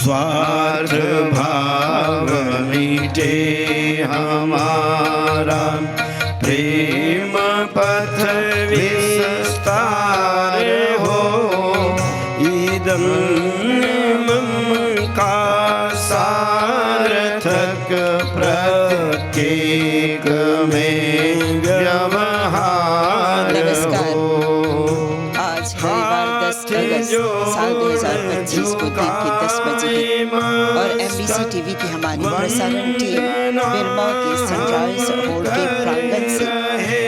स्वार्थ भाव मिटे हमारा, प्रेम पथ विस्तार हो, इदं मम का सार्थक प्रत्येक में व्यवहार हो। आज रविवार 10 अगस्त साल 2025 को दिन के 10 बजे और MBC टीवी की हमारी प्रसारण टीम बिरमौ के सनराइज हॉल के प्रांगण से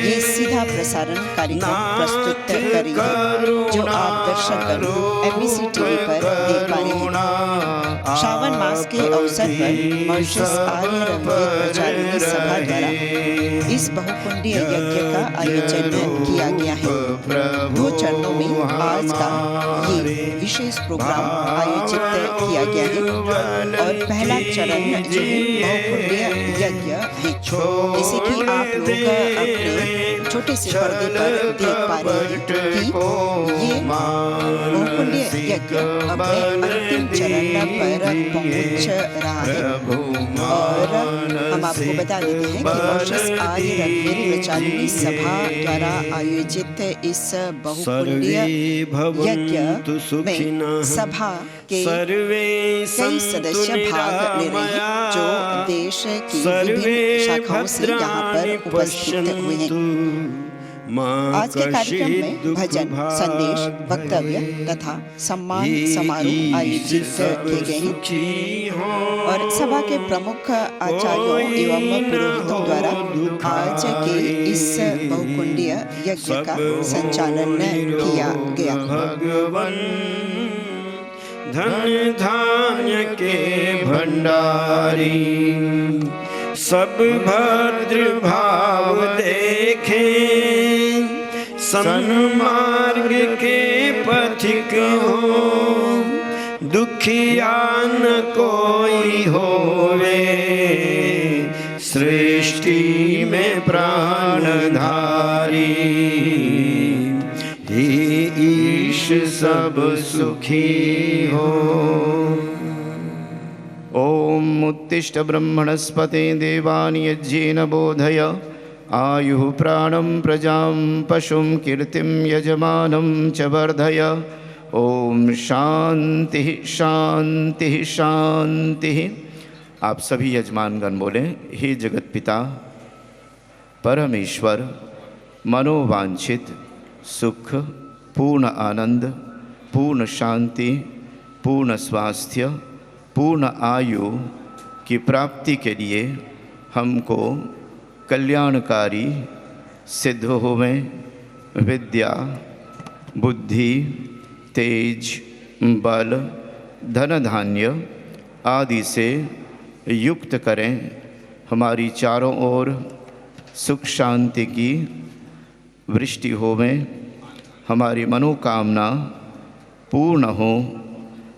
ये सीधा प्रसारण कार्यक्रम प्रस्तुत करेगी, जो आप दर्शकगण MBC टीवी पर देख पा रहे हैं। श्रावण मास के अवसर पर मॉरिशस आर्य रंगीत प्रचारिणी सभा द्वारा इस बहुकुंडीय यज्ञ का आयोजन किया गया है। 2 चरणों में आज का ये विशेष प्रोग्राम आयोजित किया गया है और पहला चरण जो बहुकुंडीय यज्ञ है, जैसे कि आप लोग अपने छोटे से पर्दे पर देख पा रहे हैं कि ये बहुकुंडीय यज्ञ अपने अंतिम चरण पर पहुंच रहा है। और हम आपको बता देते हैं कि मॉरिशस आर्य रंगीत प्रचारिणी सभा द्वारा आयोजित इस बहुकुंडीय यज्ञ में सभा के कई सदस्य भाग ले रहे हैं, जो देश की विभिन्न शाखाओं से यहाँ पर उपस्थित हुए हैं। आज के कार्यक्रम में भजन, संदेश, वक्तव्य तथा सम्मान समारोह आयोजित किए गए हैं और सभा के प्रमुख आचार्यों एवं पुरोहितों द्वारा आज के इस बहुकुंडीय यज्ञ का संचालन किया गया। धन धान्य के भंडारी सब भद्र भाव देखें, सन्मार्ग के पथिक हो, दुखिया न कोई होवे, सृष्टि में प्राणधारी, हे ईश सब सुखी हो। ओम उत्तिष्ठ ब्रह्मणस्पते देवान् यज्ञेन बोधय, आयुः प्राणं प्रजां पशुं कीर्तिं यजमानं च वर्धय। ओम शांति शांति शांति। आप सभी यजमानगण बोले, हे जगत पिता परमेश्वर, मनोवांछित सुख, पूर्ण आनंद, पूर्ण शांति, पूर्ण स्वास्थ्य, पूर्ण आयु की प्राप्ति के लिए हमको कल्याणकारी सिद्ध होवें, विद्या, बुद्धि, तेज, बल, धन धान्य आदि से युक्त करें। हमारी चारों ओर सुख शांति की वृष्टि होवें, हमारी मनोकामना पूर्ण हो।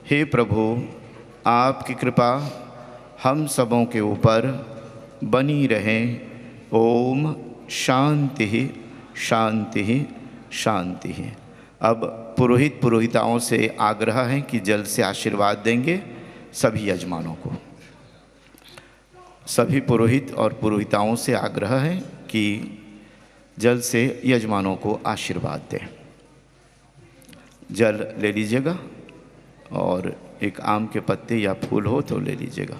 हे प्रभु, आपकी कृपा हम सबों के ऊपर बनी रहे। ओम शांति शांति शांति। अब पुरोहित पुरोहिताओं से आग्रह है कि जल से आशीर्वाद देंगे सभी यजमानों को। सभी पुरोहित और पुरोहिताओं से आग्रह है कि जल से यजमानों को आशीर्वाद दें। जल ले लीजिएगा और एक आम के पत्ते या फूल हो तो ले लीजिएगा।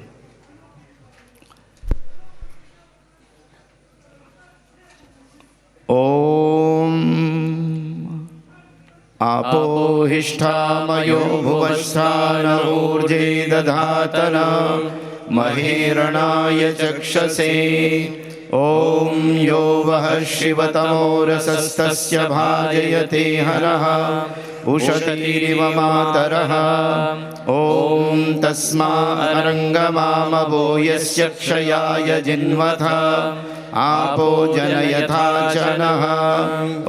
ओम आपोहिष्ठामयो भुवस्थान ऊर्जे दधातना महेरणाय चक्षसे। ओम यो वः शिवतमोरसस्तस्य भाजयते हरः उषतीरिव मातरः। ओम तस्मारङ्गमामवो यस्य क्षयाय जिन्वथ आपो जनयथा च नः।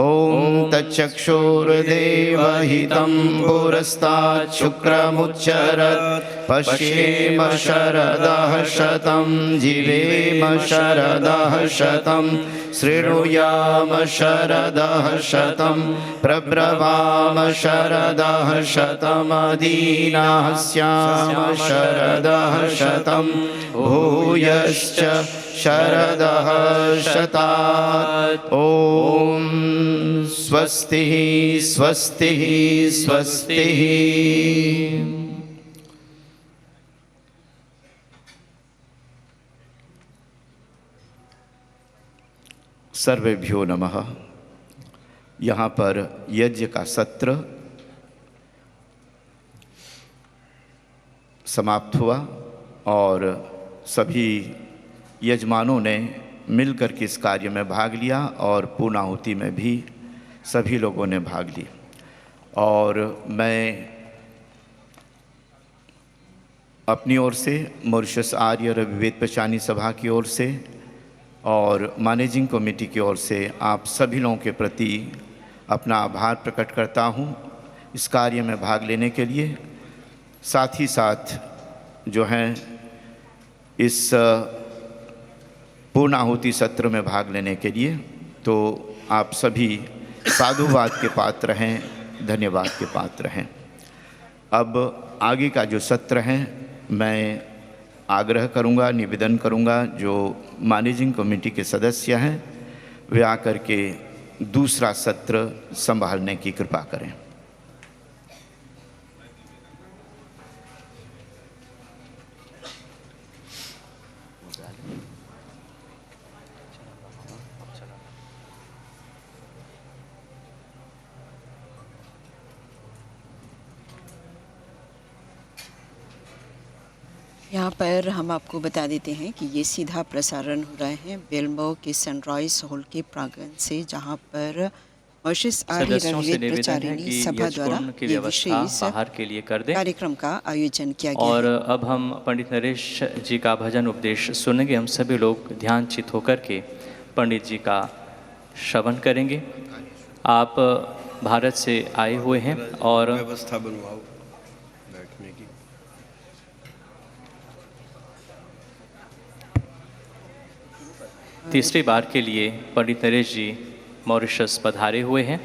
ओम तच्चक्षुर्देवहितं पुरस्तात् शुक्रमुच्चरत् पश्येम शरदः शतं जीवेम शरदः शतं शृणुयाम शरदः शतं प्रब्रवाम शरदः शतमदीनाः स्याम शरदः शतं भूयश्च शरदः शतात्। ॐ स्वस्ति स्वस्ति स्वस्ति। सर्वेभ्यो नमः। यहाँ पर यज्ञ का सत्र समाप्त हुआ और सभी यजमानों ने मिलकर के इस कार्य में भाग लिया और पूर्णाहुति में भी सभी लोगों ने भाग लिया। और मैं अपनी ओर से मॉरिशस आर्य रविवेद पचानी सभा की ओर से और मैनेजिंग कमेटी की ओर से आप सभी लोगों के प्रति अपना आभार प्रकट करता हूँ इस कार्य में भाग लेने के लिए। साथ ही साथ जो हैं इस पूर्णाहुति सत्र में भाग लेने के लिए, तो आप सभी साधुवाद के पात्र हैं, धन्यवाद के पात्र हैं। अब आगे का जो सत्र है, मैं आग्रह करूंगा, निवेदन करूंगा, जो मैनेजिंग कमेटी के सदस्य हैं वे आकर के दूसरा सत्र संभालने की कृपा करें। यहाँ पर हम आपको बता देते हैं कि ये सीधा प्रसारण हो रहा है बेलमो के सनराइज हॉल के प्रांगण से, जहाँ पर मॉरिशस आर्य रविवेद प्रचारिणी सभा द्वारा ये विशेष बाहर के लिए कर दें कार्यक्रम का आयोजन किया गया और है। अब हम पंडित नरेश जी का भजन उपदेश सुनेंगे। हम सभी लोग ध्यानचित होकर के पंडित जी का श्रवण करेंगे। आप भारत से आए हुए हैं और व्यवस्था बनवाओ बैठने की। तीसरी बार के लिए पंडित नरेश जी मॉरिशस पधारे हुए हैं।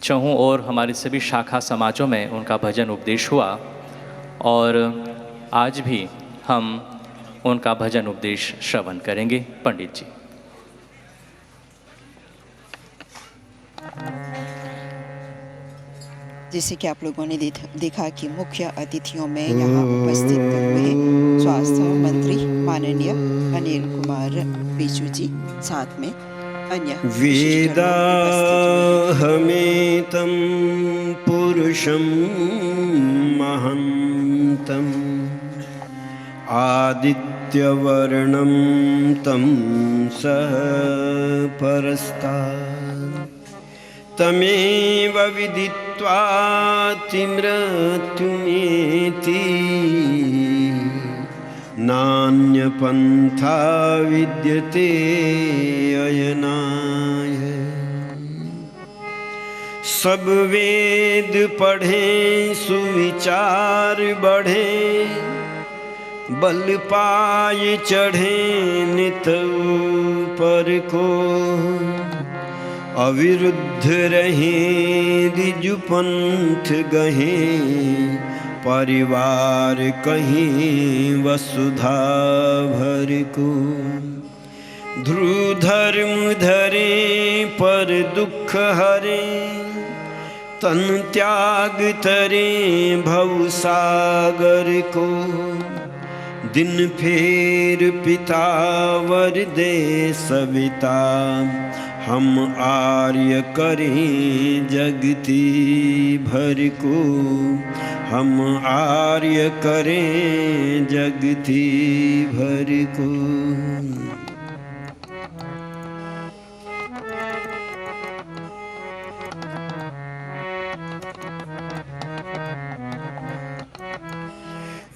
चहुं और हमारे सभी शाखा समाजों में उनका भजन उपदेश हुआ और आज भी हम उनका भजन उपदेश श्रवण करेंगे। पंडित जी। जैसे कि आप लोगों ने देखा कि मुख्य अतिथियों में यहाँ उपस्थित हुए स्वास्थ्य मंत्री माननीय अनिल कुमार बिजू जी, साथ में अन्य वेदाहमेतं पुरुषं महन्तं आदित्यवर्णं तं सः परस्तात् तमेव विदित्वा मृत्युमेति नान्यपन्था विद्यते अयनाय। सब वेद पढ़ें सुविचार बढ़े, बल पाए चढ़े नित ऊपर को, अविरुद्ध रहे द्विज पंथ गहे, परिवार कहीं वसुधा भर को। ध्रुव धर्म धरे पर दुख हरे, तन त्याग तरे भव सागर को। दिन फेर पिता वर दे सविता, हम आर्य करें जगती भर को। हम आर्य करें जगती भर को।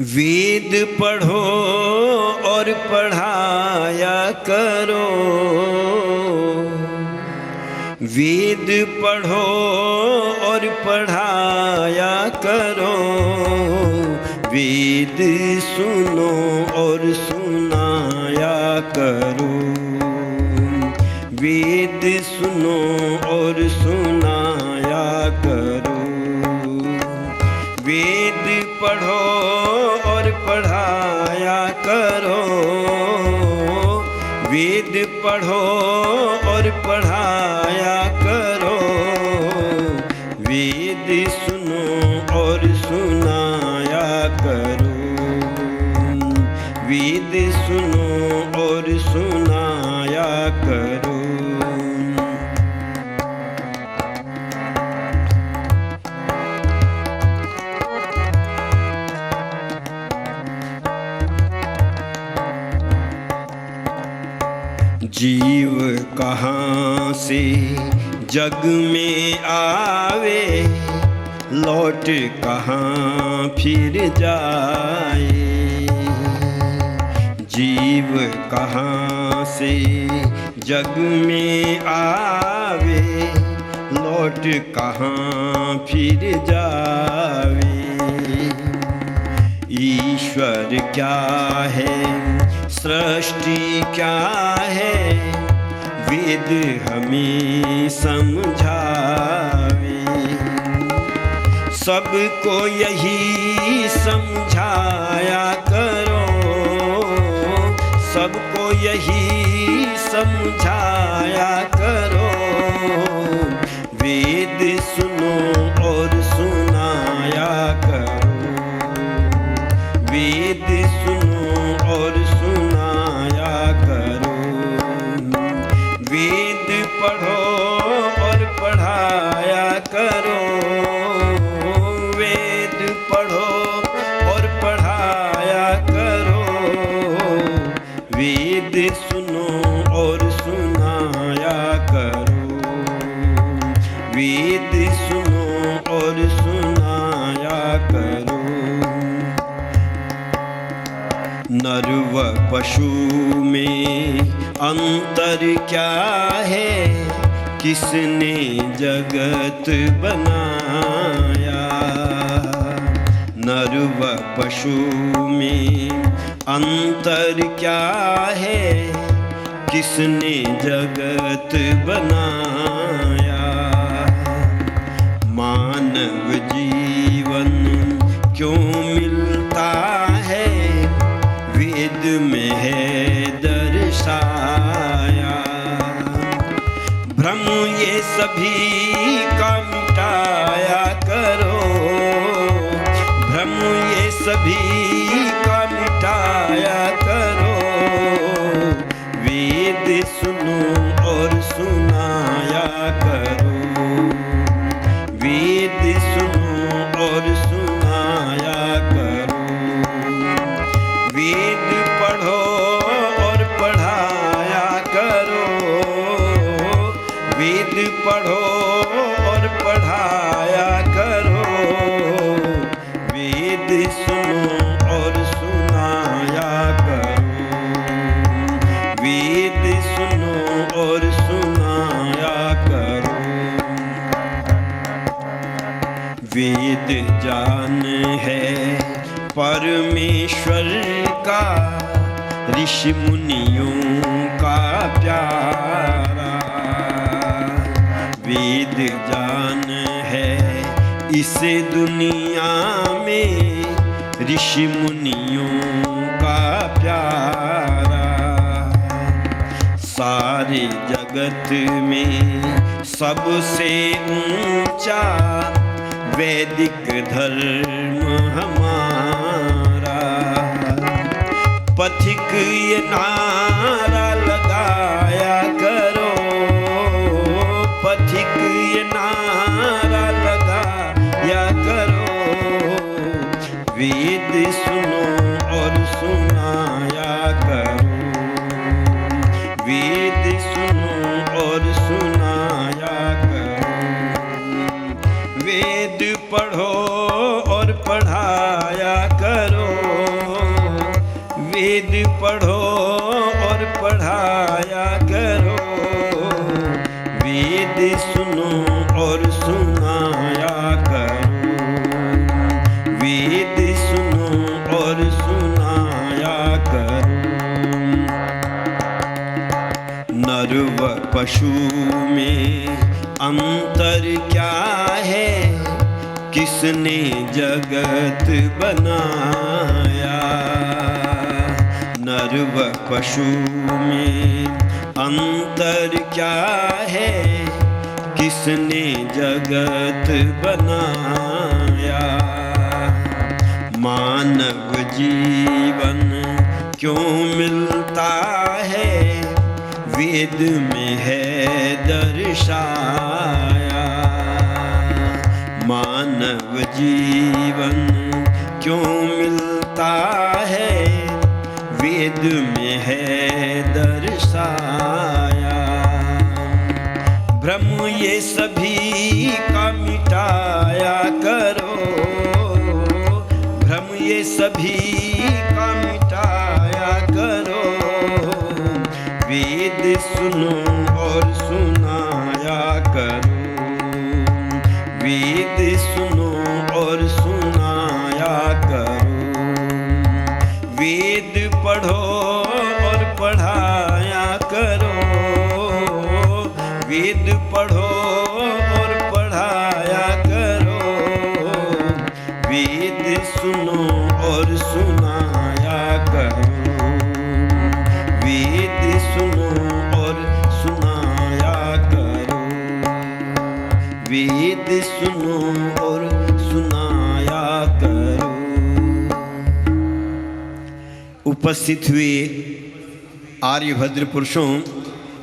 वेद पढ़ो और पढ़ाया करो, वेद पढ़ो और पढ़ाया करो। वेद सुनो और सुनाया करो, वेद सुनो और सुनाया करो। वेद पढ़ो और पढ़ाया करो। वेद पढ़ो और पढ़ाया करो। वेद सुनो और सुनाया करो। वेद सुनो और सुनाया करो। जीव कहाँ से जग में आवे, लौट कहाँ फिर जाए। जीव कहाँ से जग में आवे, लौट कहाँ फिर जावे। ईश्वर क्या है, सृष्टि क्या है, वेद हमें समझावे। सबको यही समझाया करो। सबको यही समझाया करो। वेद सुनो और सुनाया करो। वेद सुनो और सुनाया करो। वेद पढ़ो और पढ़ाया करो। वेद पढ़ो और पढ़ाया करो। वेद सुनो और सुनाया करो। वेद सुनो और सुनाया करो। नर व पशु में अंतर क्या है, किसने जगत बनाया। नर व पशु में अंतर क्या है, किसने जगत बनाया। मानव जीवन क्यों मिलता है, वेद में है दर्शाया। भ्रम ये सभी का मिटाया करो। भ्रम ये सभी का मिटाया करो। वेद सुनो और सुनाया करो। वेद सुनो और सुनाया करो। वेद पढ़ो और पढ़ाया करो। वेद पढ़ो और पढ़ाया करो। वेद सुनो और सुनाया करो। वेद सुनो और सुनाया करो। वेद जान है परमेश्वर का, ऋषि मुनियों का प्यारा। वेद जान है इस दुनिया में, ऋषि मुनियों का प्यारा। सारे जगत में सबसे ऊंचा वैदिक धर्म हमारा। पथिक ये नारा लगाया करो। पथिक ये नारा लगाया करो। वेद सुनो और सुनाया करो। वेद सुनो और सुनाया करो। वेद पढ़ो और पढ़ाया करो। वेद पढ़ो और पढ़ाया करो। वेद सुनो और सुनाया करो। वेद सुनो और सुनाया करो। नर व पशु में अंतर क्या है, किसने जगत बनाया। नर व पशु में अंतर क्या है, किसने जगत बनाया। मानव जीवन क्यों मिलता है, वेद में है दर्शाया। मानव जीवन क्यों मिलता है, वेद में है दर्शाया। भ्रम ये सभी का मिटाया करो, भ्रम ये सभी का मिटाया करो। वेद सुनो और सुनाया करो, वेद सुनो और सुनाया करो। वेद पढ़ो और पढ़ाया करो, वेद पढ़ो और पढ़ाया करो। वेद सुनो और सुनाया करो, वेद सुनो और सुनाया करो। वेद सुनो और सुनाया करो। उपस्थित हुए आर्यभद्र पुरुषों,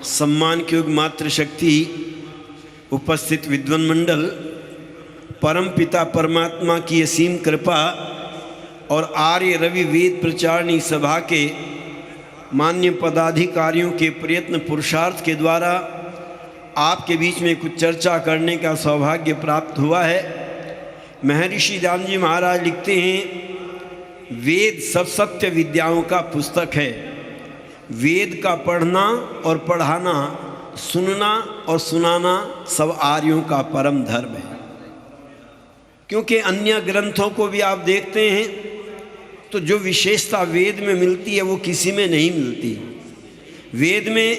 सम्मान के युग मातृशक्ति, उपस्थित विद्वान मंडल, परम पिता परमात्मा की असीम कृपा और आर्य रवि वेद प्रचारणी सभा के मान्य पदाधिकारियों के प्रयत्न पुरुषार्थ के द्वारा आपके बीच में कुछ चर्चा करने का सौभाग्य प्राप्त हुआ है। महर्षि दान जी महाराज लिखते हैं, वेद सब सत्य विद्याओं का पुस्तक है। वेद का पढ़ना और पढ़ाना, सुनना और सुनाना सब आर्यों का परम धर्म है। क्योंकि अन्य ग्रंथों को भी आप देखते हैं तो जो विशेषता वेद में मिलती है वो किसी में नहीं मिलती। वेद में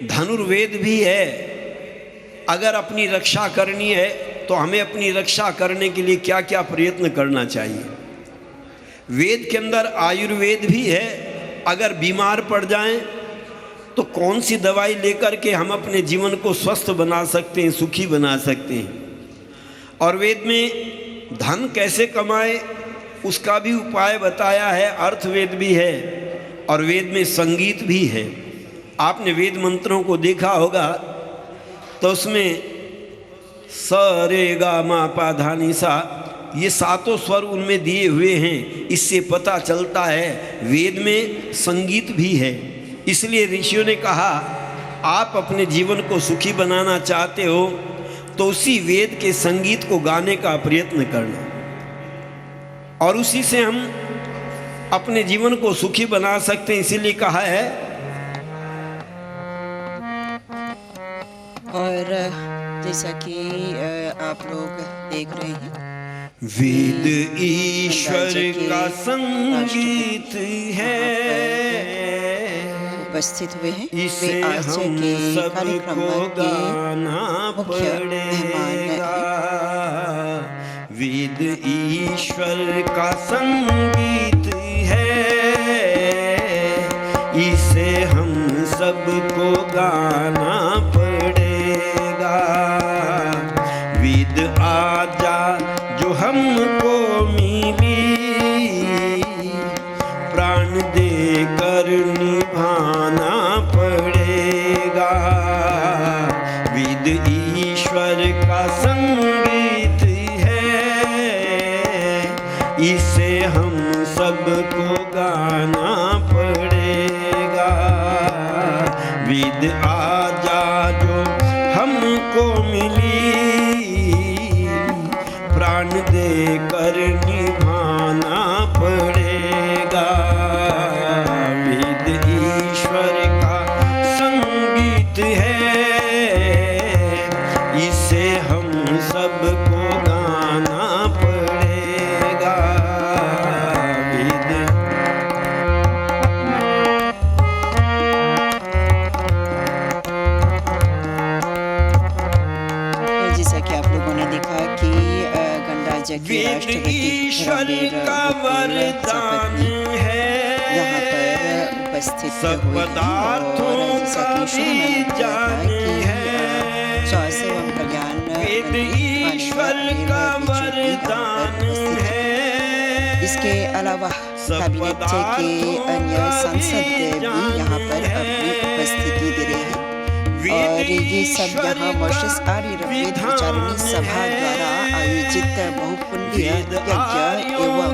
धनुर्वेद भी है। अगर अपनी रक्षा करनी है तो हमें अपनी रक्षा करने के लिए क्या क्या प्रयत्न करना चाहिए। वेद के अंदर आयुर्वेद भी है। अगर बीमार पड़ जाएं तो कौन सी दवाई लेकर के हम अपने जीवन को स्वस्थ बना सकते हैं, सुखी बना सकते हैं। और वेद में धन कैसे कमाए उसका भी उपाय बताया है। अर्थवेद भी है और वेद में संगीत भी है। आपने वेद मंत्रों को देखा होगा तो उसमें स रे गा मा पा धा नि सा, ये सातों स्वर उनमें दिए हुए हैं। इससे पता चलता है वेद में संगीत भी है। इसलिए ऋषियों ने कहा, आप अपने जीवन को सुखी बनाना चाहते हो तो उसी वेद के संगीत को गाने का प्रयत्न करना, और उसी से हम अपने जीवन को सुखी बना सकते हैं। इसीलिए कहा है। और जैसा कि आप लोग देख रहे हैं, वेद ईश्वर का संगीत है, उपस्थित हुए हैं। इसे वे आज हम के सबको कार्यक्रम के गाना मुख्य मेहमान पड़ेगा। हैं। वेद ईश्वर का संगीत है, इसे हम सबको गाना पड़ेगा। वेद आजा जो हमको मिली, प्राण देकर निभाना पड़ेगा। वेद ईश्वर का संगीत है, इसे हम सबको गाना पड़ेगा। वेद आजा जो हमको मिली, प्राण देकर निभाना पड़ेगा। वेद ईश्वर का संगीत है, इसे हम सबको गाना पड़ेगा। वेद इंडोनेशिया के राष्ट्रपति रबीर सपत्नी यहाँ पर उपस्थित हुए और जैसा कि शुरू में बताया था कि स्वास्थ्य एवं कल्याण इसके अलावा कैबिनेट के अन्य सांसद भी यहाँ पर अपनी उपस्थिति दे रहे हैं और ये सब यहाँ मॉरिशस आर्य रव्यद प्रचारिणी सभा द्वारा आयोजित बहुपुण्य यज्ञ एवं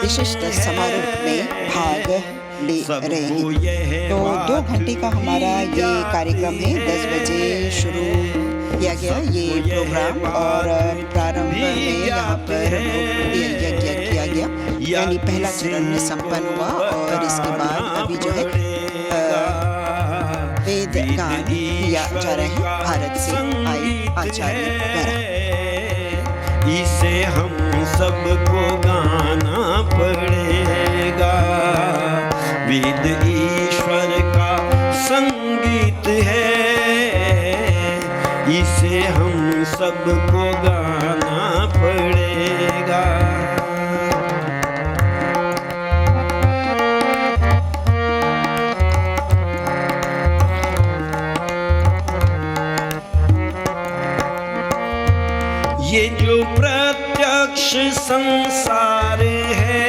विशिष्ट समारोह में भाग ले रहे हैं। तो 2 घंटे का हमारा ये कार्यक्रम है। 10 बजे शुरू किया गया ये प्रोग्राम और प्रारंभ में यहाँ पर बहुपुण्य यज्ञ किया गया, यानी पहला चरण संपन्न हुआ और इसके बाद अभी जो है वेद गान किया जा रहे हैं भारत से आए आचार्य द्वारा। इसे हम सबको गाना पड़ेगा, वेद ईश्वर का संगीत है, इसे हम सबको गाना पड़ेगा। ये जो प्रत्यक्ष संसार है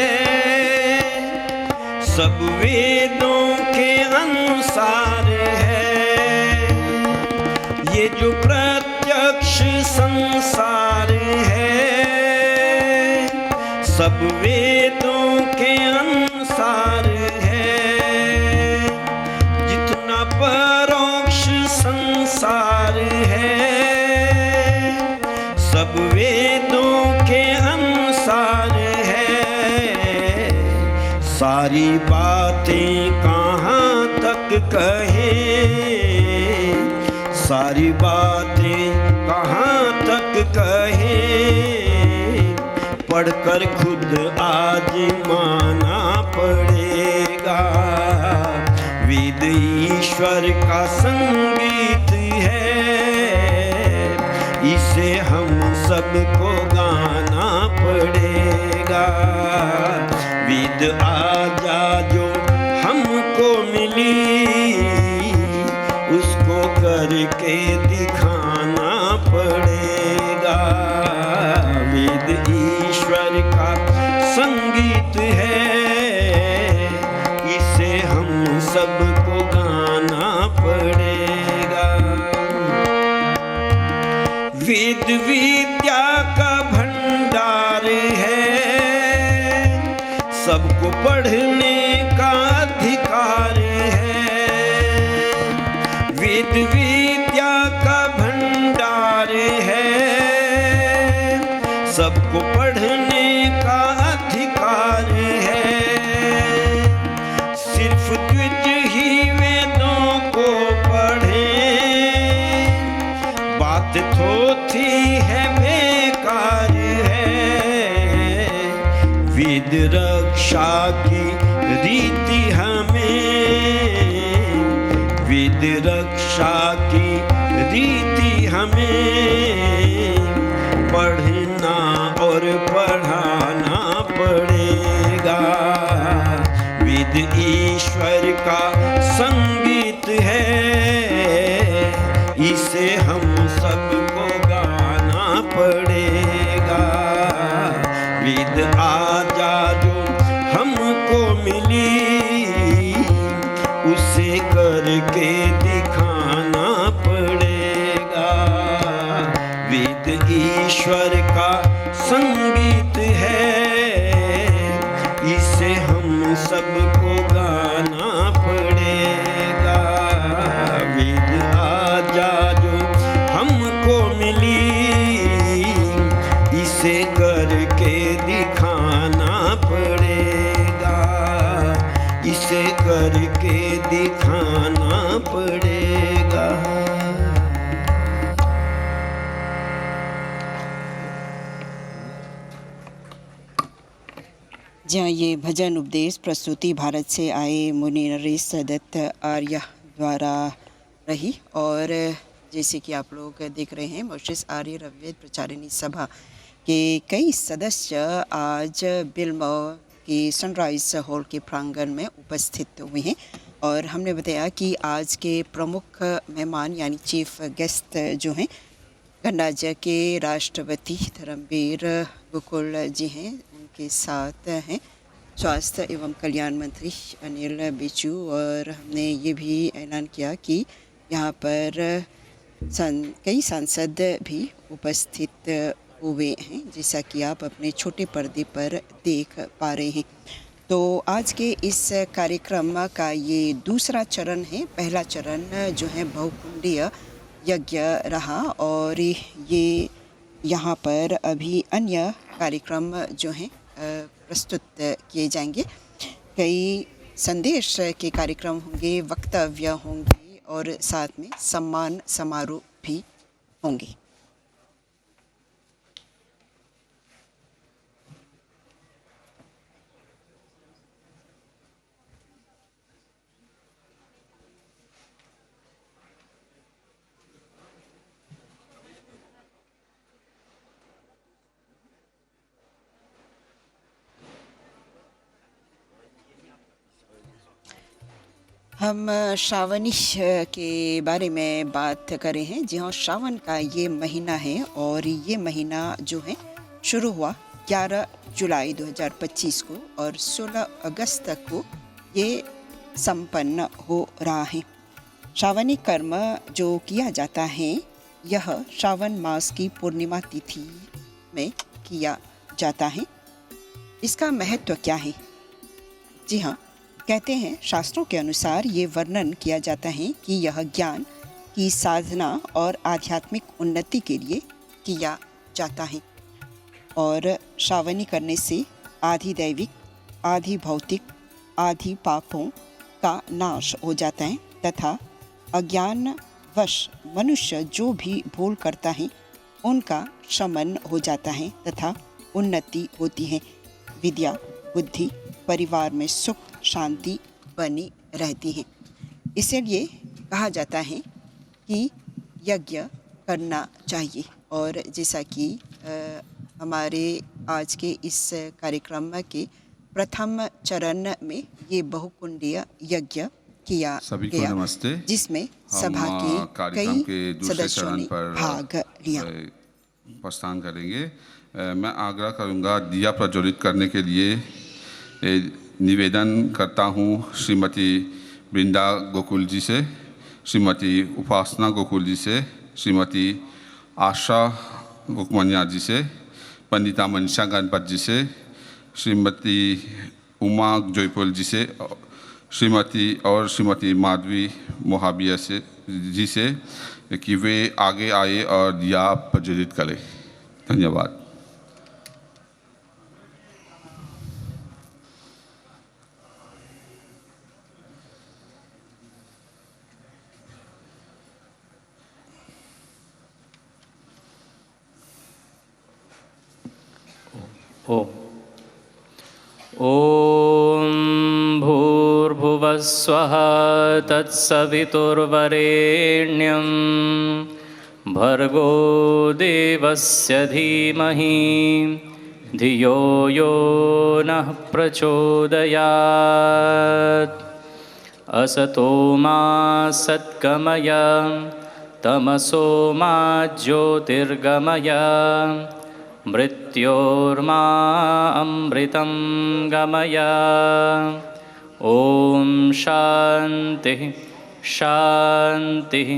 सब वेदों के अनुसार है, ये जो प्रत्यक्ष संसार है सब वेदों के अनुसार है, जितना परोक्ष संसार है सब वेदों के अनुसार है। सारी बातें कहाँ तक कहें, सारी बातें कहाँ तक कहें, पढ़कर खुद आजमाना पड़ेगा। वेद ईश्वर का संगीत है, इसे हम सबको गाना पड़ेगा। वेद आजा जो हमको मिली उसको करके दिखाना पड़ेगा। वेद ईश्वर का संगीत है, इसे हम सबको गाना पड़ेगा। वेद विद्या का भंडार है, सबको पढ़ने का अधिकार है। वेद विद्या का भंडार है, सबको पढ़ने का अधिकार है। सिर्फ द्विज ही वेदों को पढ़ें, बात थोथी है बेकार है। वेद रक्षा की रीति हमें, वेद रक्षा की रीति हमें पढ़ना और पढ़ाना पड़ेगा। वेद ईश्वर का संगीत है, इसे हम सबको गाना पड़ेगा। वेद आजा जो हमको मिली उसे करके दिखाना पड़ेगा। वेद ईश्वर का संगीत है, इसे हम सबको गाना पड़ेगा। वेद आजा जो हमको मिली इसे करके दिखाना पड़ेगा, इसे करके दिखाना पड़ेगा। जहाँ ये भजन उपदेश प्रस्तुति भारत से आए मुनि नरेश दत्त आर्य द्वारा रही और जैसे कि आप लोग देख रहे हैं मॉरिशस आर्य रव्यद प्रचारिणी सभा के कई सदस्य आज बिल्मो के सनराइज हॉल के प्रांगण में उपस्थित हुए हैं और हमने बताया कि आज के प्रमुख मेहमान यानी चीफ गेस्ट जो हैं गणराज्य के राष्ट्रपति धर्मवीर गोकुल जी हैं, उनके साथ हैं स्वास्थ्य एवं कल्याण मंत्री अनिल विज और हमने ये भी ऐलान किया कि यहाँ पर कई सांसद भी उपस्थित हुए हैं, जैसा कि आप अपने छोटे पर्दे पर देख पा रहे हैं। तो आज के इस कार्यक्रम का ये दूसरा चरण है। पहला चरण जो है बहुकुंडीय यज्ञ रहा और ये यहाँ पर अभी अन्य कार्यक्रम जो हैं प्रस्तुत किए जाएंगे। कई संदेश के कार्यक्रम होंगे, वक्तव्य होंगे और साथ में सम्मान समारोह भी होंगे। हम श्रावणी के बारे में बात कर रहे हैं। जी हाँ, श्रावण का ये महीना है और ये महीना जो है शुरू हुआ 11 जुलाई 2025 को और 16 अगस्त तक को ये संपन्न हो रहा है। श्रावणी कर्म जो किया जाता है यह श्रावण मास की पूर्णिमा तिथि में किया जाता है। इसका महत्व क्या है? जी हाँ, कहते हैं शास्त्रों के अनुसार ये वर्णन किया जाता है कि यह ज्ञान की साधना और आध्यात्मिक उन्नति के लिए किया जाता है और श्रावणी करने से आधि दैविक, आधि भौतिक, आधि पापों का नाश हो जाता है तथा अज्ञानवश मनुष्य जो भी भूल करता है उनका शमन हो जाता है तथा उन्नति होती है। विद्या, बुद्धि, परिवार में सुख शांति बनी रहती है। इसलिए कहा जाता है कि यज्ञ करना चाहिए और जैसा कि हमारे आज के इस कार्यक्रम के प्रथम चरण में ये बहुकुंडीय यज्ञ किया गया, जिसमें सभा के कई सदस्यों ने भाग लिया। प्रस्थान करेंगे। मैं आग्रह करूंगा दिया प्रज्वलित करने के लिए निवेदन करता हूँ श्रीमती वृंदा गोकुल जी से, श्रीमती उपासना गोकुल जी से, श्रीमती आशा गोकमनिया जी से, पंडिता मनीषा गणपत जी से, श्रीमती उमा जयपुल जी से, श्रीमती माधवी मोहाबिया से जी से कि वे आगे आए और दिया प्रज्वलित करें। धन्यवाद। ॐ भूर्भुवः स्वः तत्सवितुर्वरेण्यं भर्गो देवस्य धीमहि धियो यो नः प्रचोदयात्। असतो मा सद्गमय तमसो मा ज्योतिर्गमय मृत्योर्मा अमृतं गमय। ॐ शान्तिः शान्तिः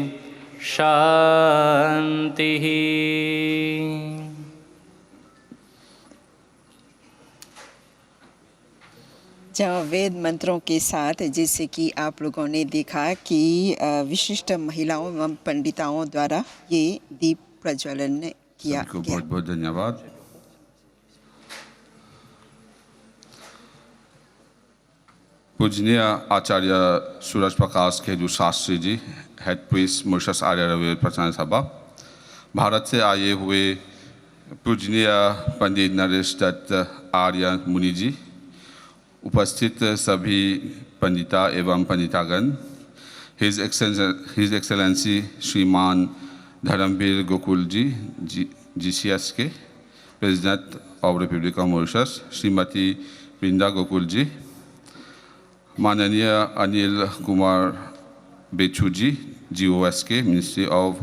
शान्तिः। जहाँ वेद मंत्रों के साथ जैसे कि आप लोगों ने देखा कि विशिष्ट महिलाओं एवं पंडिताओं द्वारा ये दीप प्रज्वलन किया गया। बहुत बहुत धन्यवाद। पूजनीय आचार्य Suraj Prakash Khedu Shastri ji, head priest Mauritius आर्य रविवार प्रचार सभा, भारत से आए हुए पूजनीय पंडित नरेश दत्त आर्य मुनि जी, उपस्थित सभी पंडिता एवं पंडितागण, his excellency Shriman Dharambeer Gokhool ji GCS के, president of republic of Mauritius Shrimati Vrinda Gokhool ji, माननीय Anil Kumar Bechoo ji, GOSK ministry of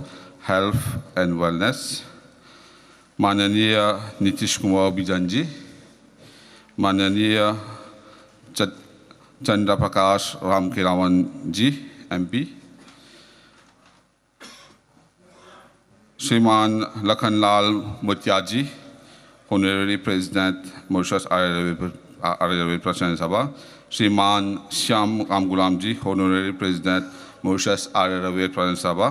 health and wellness, माननीय नीतीश कुमार बिजन जी, माननीय चंद्र प्रकाश रामखेलावन जी MP, श्रीमान लखनलाल मुतिया जी, ऑनरेरी प्रेसिडेंट मॉरिशस आर्य प्रशासन सभा, श्रीमान श्याम रामगुलाम जी, ऑनरेरी प्रेसिडेंट मॉरिशस आर्य प्रशासन सभा,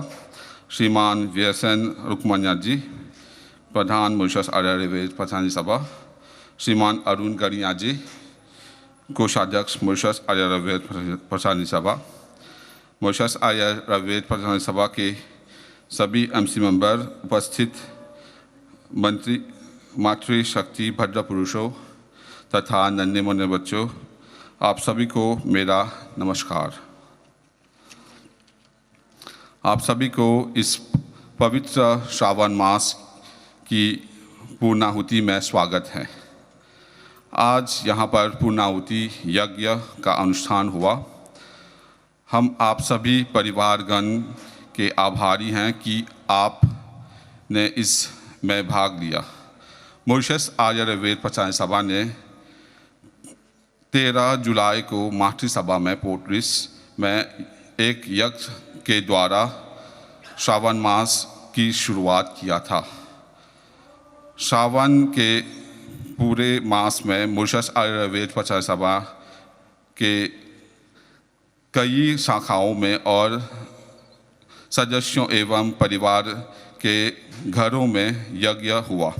श्रीमान VSN रुकमन्या जी, प्रधान मॉरिशस आर्य प्रशासन सभा, श्रीमान अरुण गरिया जी, कोषाध्यक्ष मॉरिशस आर्य प्रशासन सभा, मॉरिशस आर्य प्रशासन सभा के सभी MC मेंबर, उपस्थित मंत्री, मातृशक्ति भद्र पुरुषों तथा नन्हे मुन्ने बच्चों, आप सभी को मेरा नमस्कार। आप सभी को इस पवित्र श्रावण मास की पूर्णाहुति में स्वागत है। आज यहाँ पर पूर्णाहुति यज्ञ का अनुष्ठान हुआ। हम आप सभी परिवारगण के आभारी हैं कि आपने इसमें भाग लिया। मॉरिशस आर्य वेद प्रचार सभा ने 13 जुलाई को मातृसभा में पोर्ट लुइस में एक यज्ञ के द्वारा श्रावण मास की शुरुआत किया था। श्रावण के पूरे मास में मॉरिशस आर्य वेद प्रचार सभा के कई शाखाओं में और सदस्यों एवं परिवार के घरों में यज्ञ हुआ।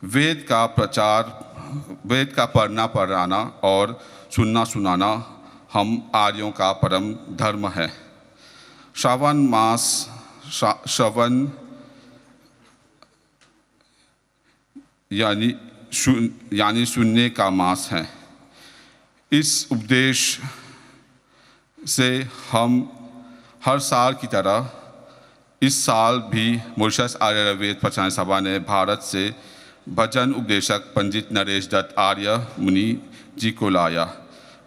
वेद का प्रचार, वेद का पढ़ना पढ़ाना और सुनना सुनाना हम आर्यों का परम धर्म है। श्रावण मास श्रवण यानी सुनने का मास है। इस उपदेश से हम हर साल की तरह इस साल भी मॉरिशस आर्य वेद प्रचार सभा ने भारत से भजन उपदेशक पंडित नरेश दत्त आर्य मुनि जी को लाया।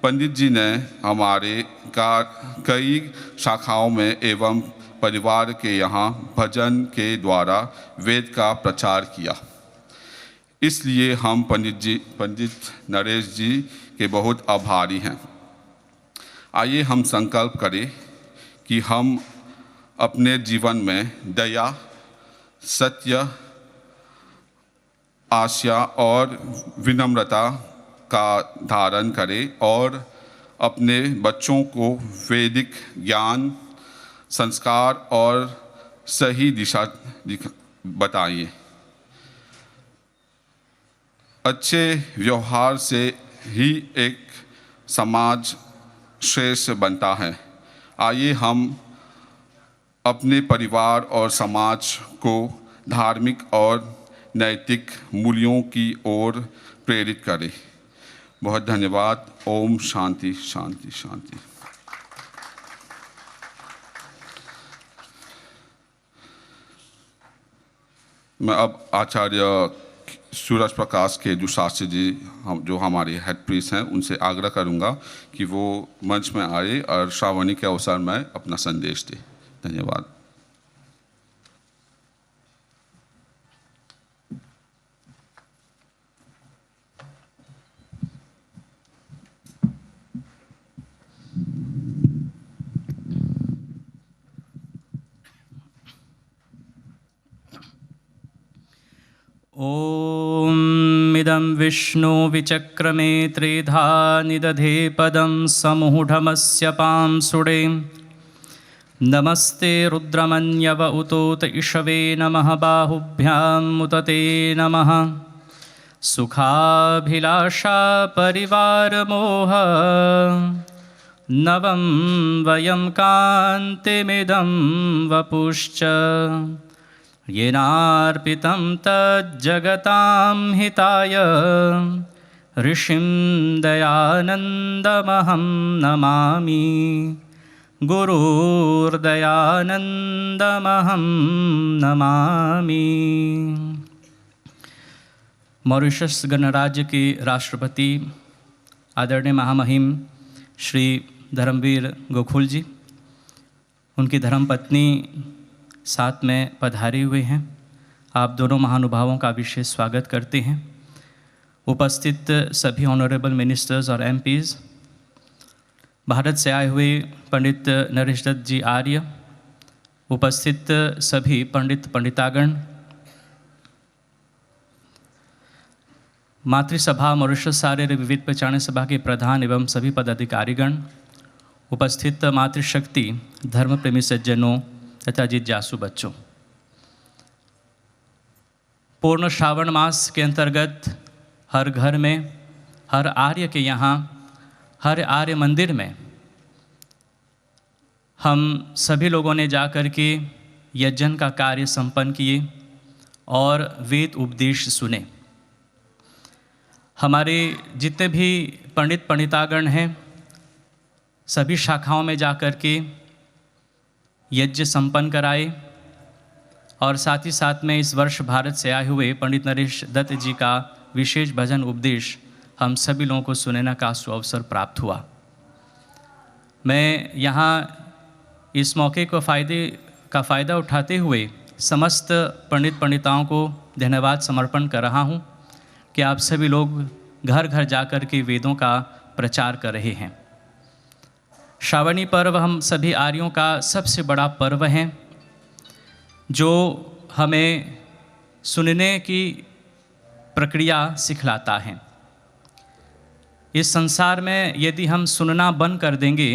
पंडित जी ने हमारे कई शाखाओं में एवं परिवार के यहाँ भजन के द्वारा वेद का प्रचार किया। इसलिए हम पंडित नरेश जी के बहुत आभारी हैं। आइए हम संकल्प करें कि हम अपने जीवन में दया, सत्य, आशा और विनम्रता का धारण करें और अपने बच्चों को वैदिक ज्ञान, संस्कार और सही दिशा बताइए। अच्छे व्यवहार से ही एक समाज श्रेष्ठ बनता है। आइए हम अपने परिवार और समाज को धार्मिक और नैतिक मूल्यों की ओर प्रेरित करें। बहुत धन्यवाद। ओम शांति शांति शांति। मैं अब आचार्य सूरज प्रकाश के जो शास्त्री जी जो हमारे हेड प्रीस्ट हैं उनसे आग्रह करूंगा कि वो मंच में आए और श्रावणी के अवसर में अपना संदेश दें। धन्यवाद। ॐ इदं विष्णु विचक्रमे त्रिधा निदधे पदं समूढमस्य पांसुडे नमस्ते रुद्रमन्यव उतोत इषवे नमः बाहुभ्याम् उतते नमः सुखाभिलाषा परिवारमोह नवं वयं कान्तिमिदं वपुश्च येनार्पितं तज्जगतां हिताय ऋषिं दयानन्दमहं नमामि गुरुर्दयानन्दमहं नमामि। मॉरिशस गणराज्य के राष्ट्रपति आदरणीय महामहिम श्री धर्मवीर गोकुल जी, उनकी धर्मपत्नी साथ में पधारे हुए हैं। आप दोनों महानुभावों का विशेष स्वागत करते हैं। उपस्थित सभी ऑनरेबल मिनिस्टर्स और एमपीज़, भारत से आए हुए पंडित नरेश दत्त जी आर्य, उपस्थित सभी पंडित पंडितागण, मातृसभा मॉरिशस आर्य विविध पहचान सभा के प्रधान एवं सभी पदाधिकारीगण, उपस्थित मातृशक्ति धर्म प्रेमी सज्जनों तथा जिज्ञासु बच्चों, पूर्ण श्रावण मास के अंतर्गत हर घर में, हर आर्य के यहाँ, हर आर्य मंदिर में हम सभी लोगों ने जाकर के यज्ञ का कार्य संपन्न किए और वेद उपदेश सुने। हमारे जितने भी पंडित पंडितागण हैं, सभी शाखाओं में जाकर के यज्ञ संपन्न कराए और साथ ही साथ में इस वर्ष भारत से आए हुए पंडित नरेश दत्त जी का विशेष भजन उपदेश हम सभी लोगों को सुनने का सुअवसर प्राप्त हुआ। मैं यहाँ इस मौके को फ़ायदा उठाते हुए समस्त पंडित पंडिताओं को धन्यवाद समर्पण कर रहा हूँ कि आप सभी लोग घर घर जाकर के वेदों का प्रचार कर रहे हैं। श्रावणी पर्व हम सभी आर्यों का सबसे बड़ा पर्व है, जो हमें सुनने की प्रक्रिया सिखलाता है। इस संसार में यदि हम सुनना बंद कर देंगे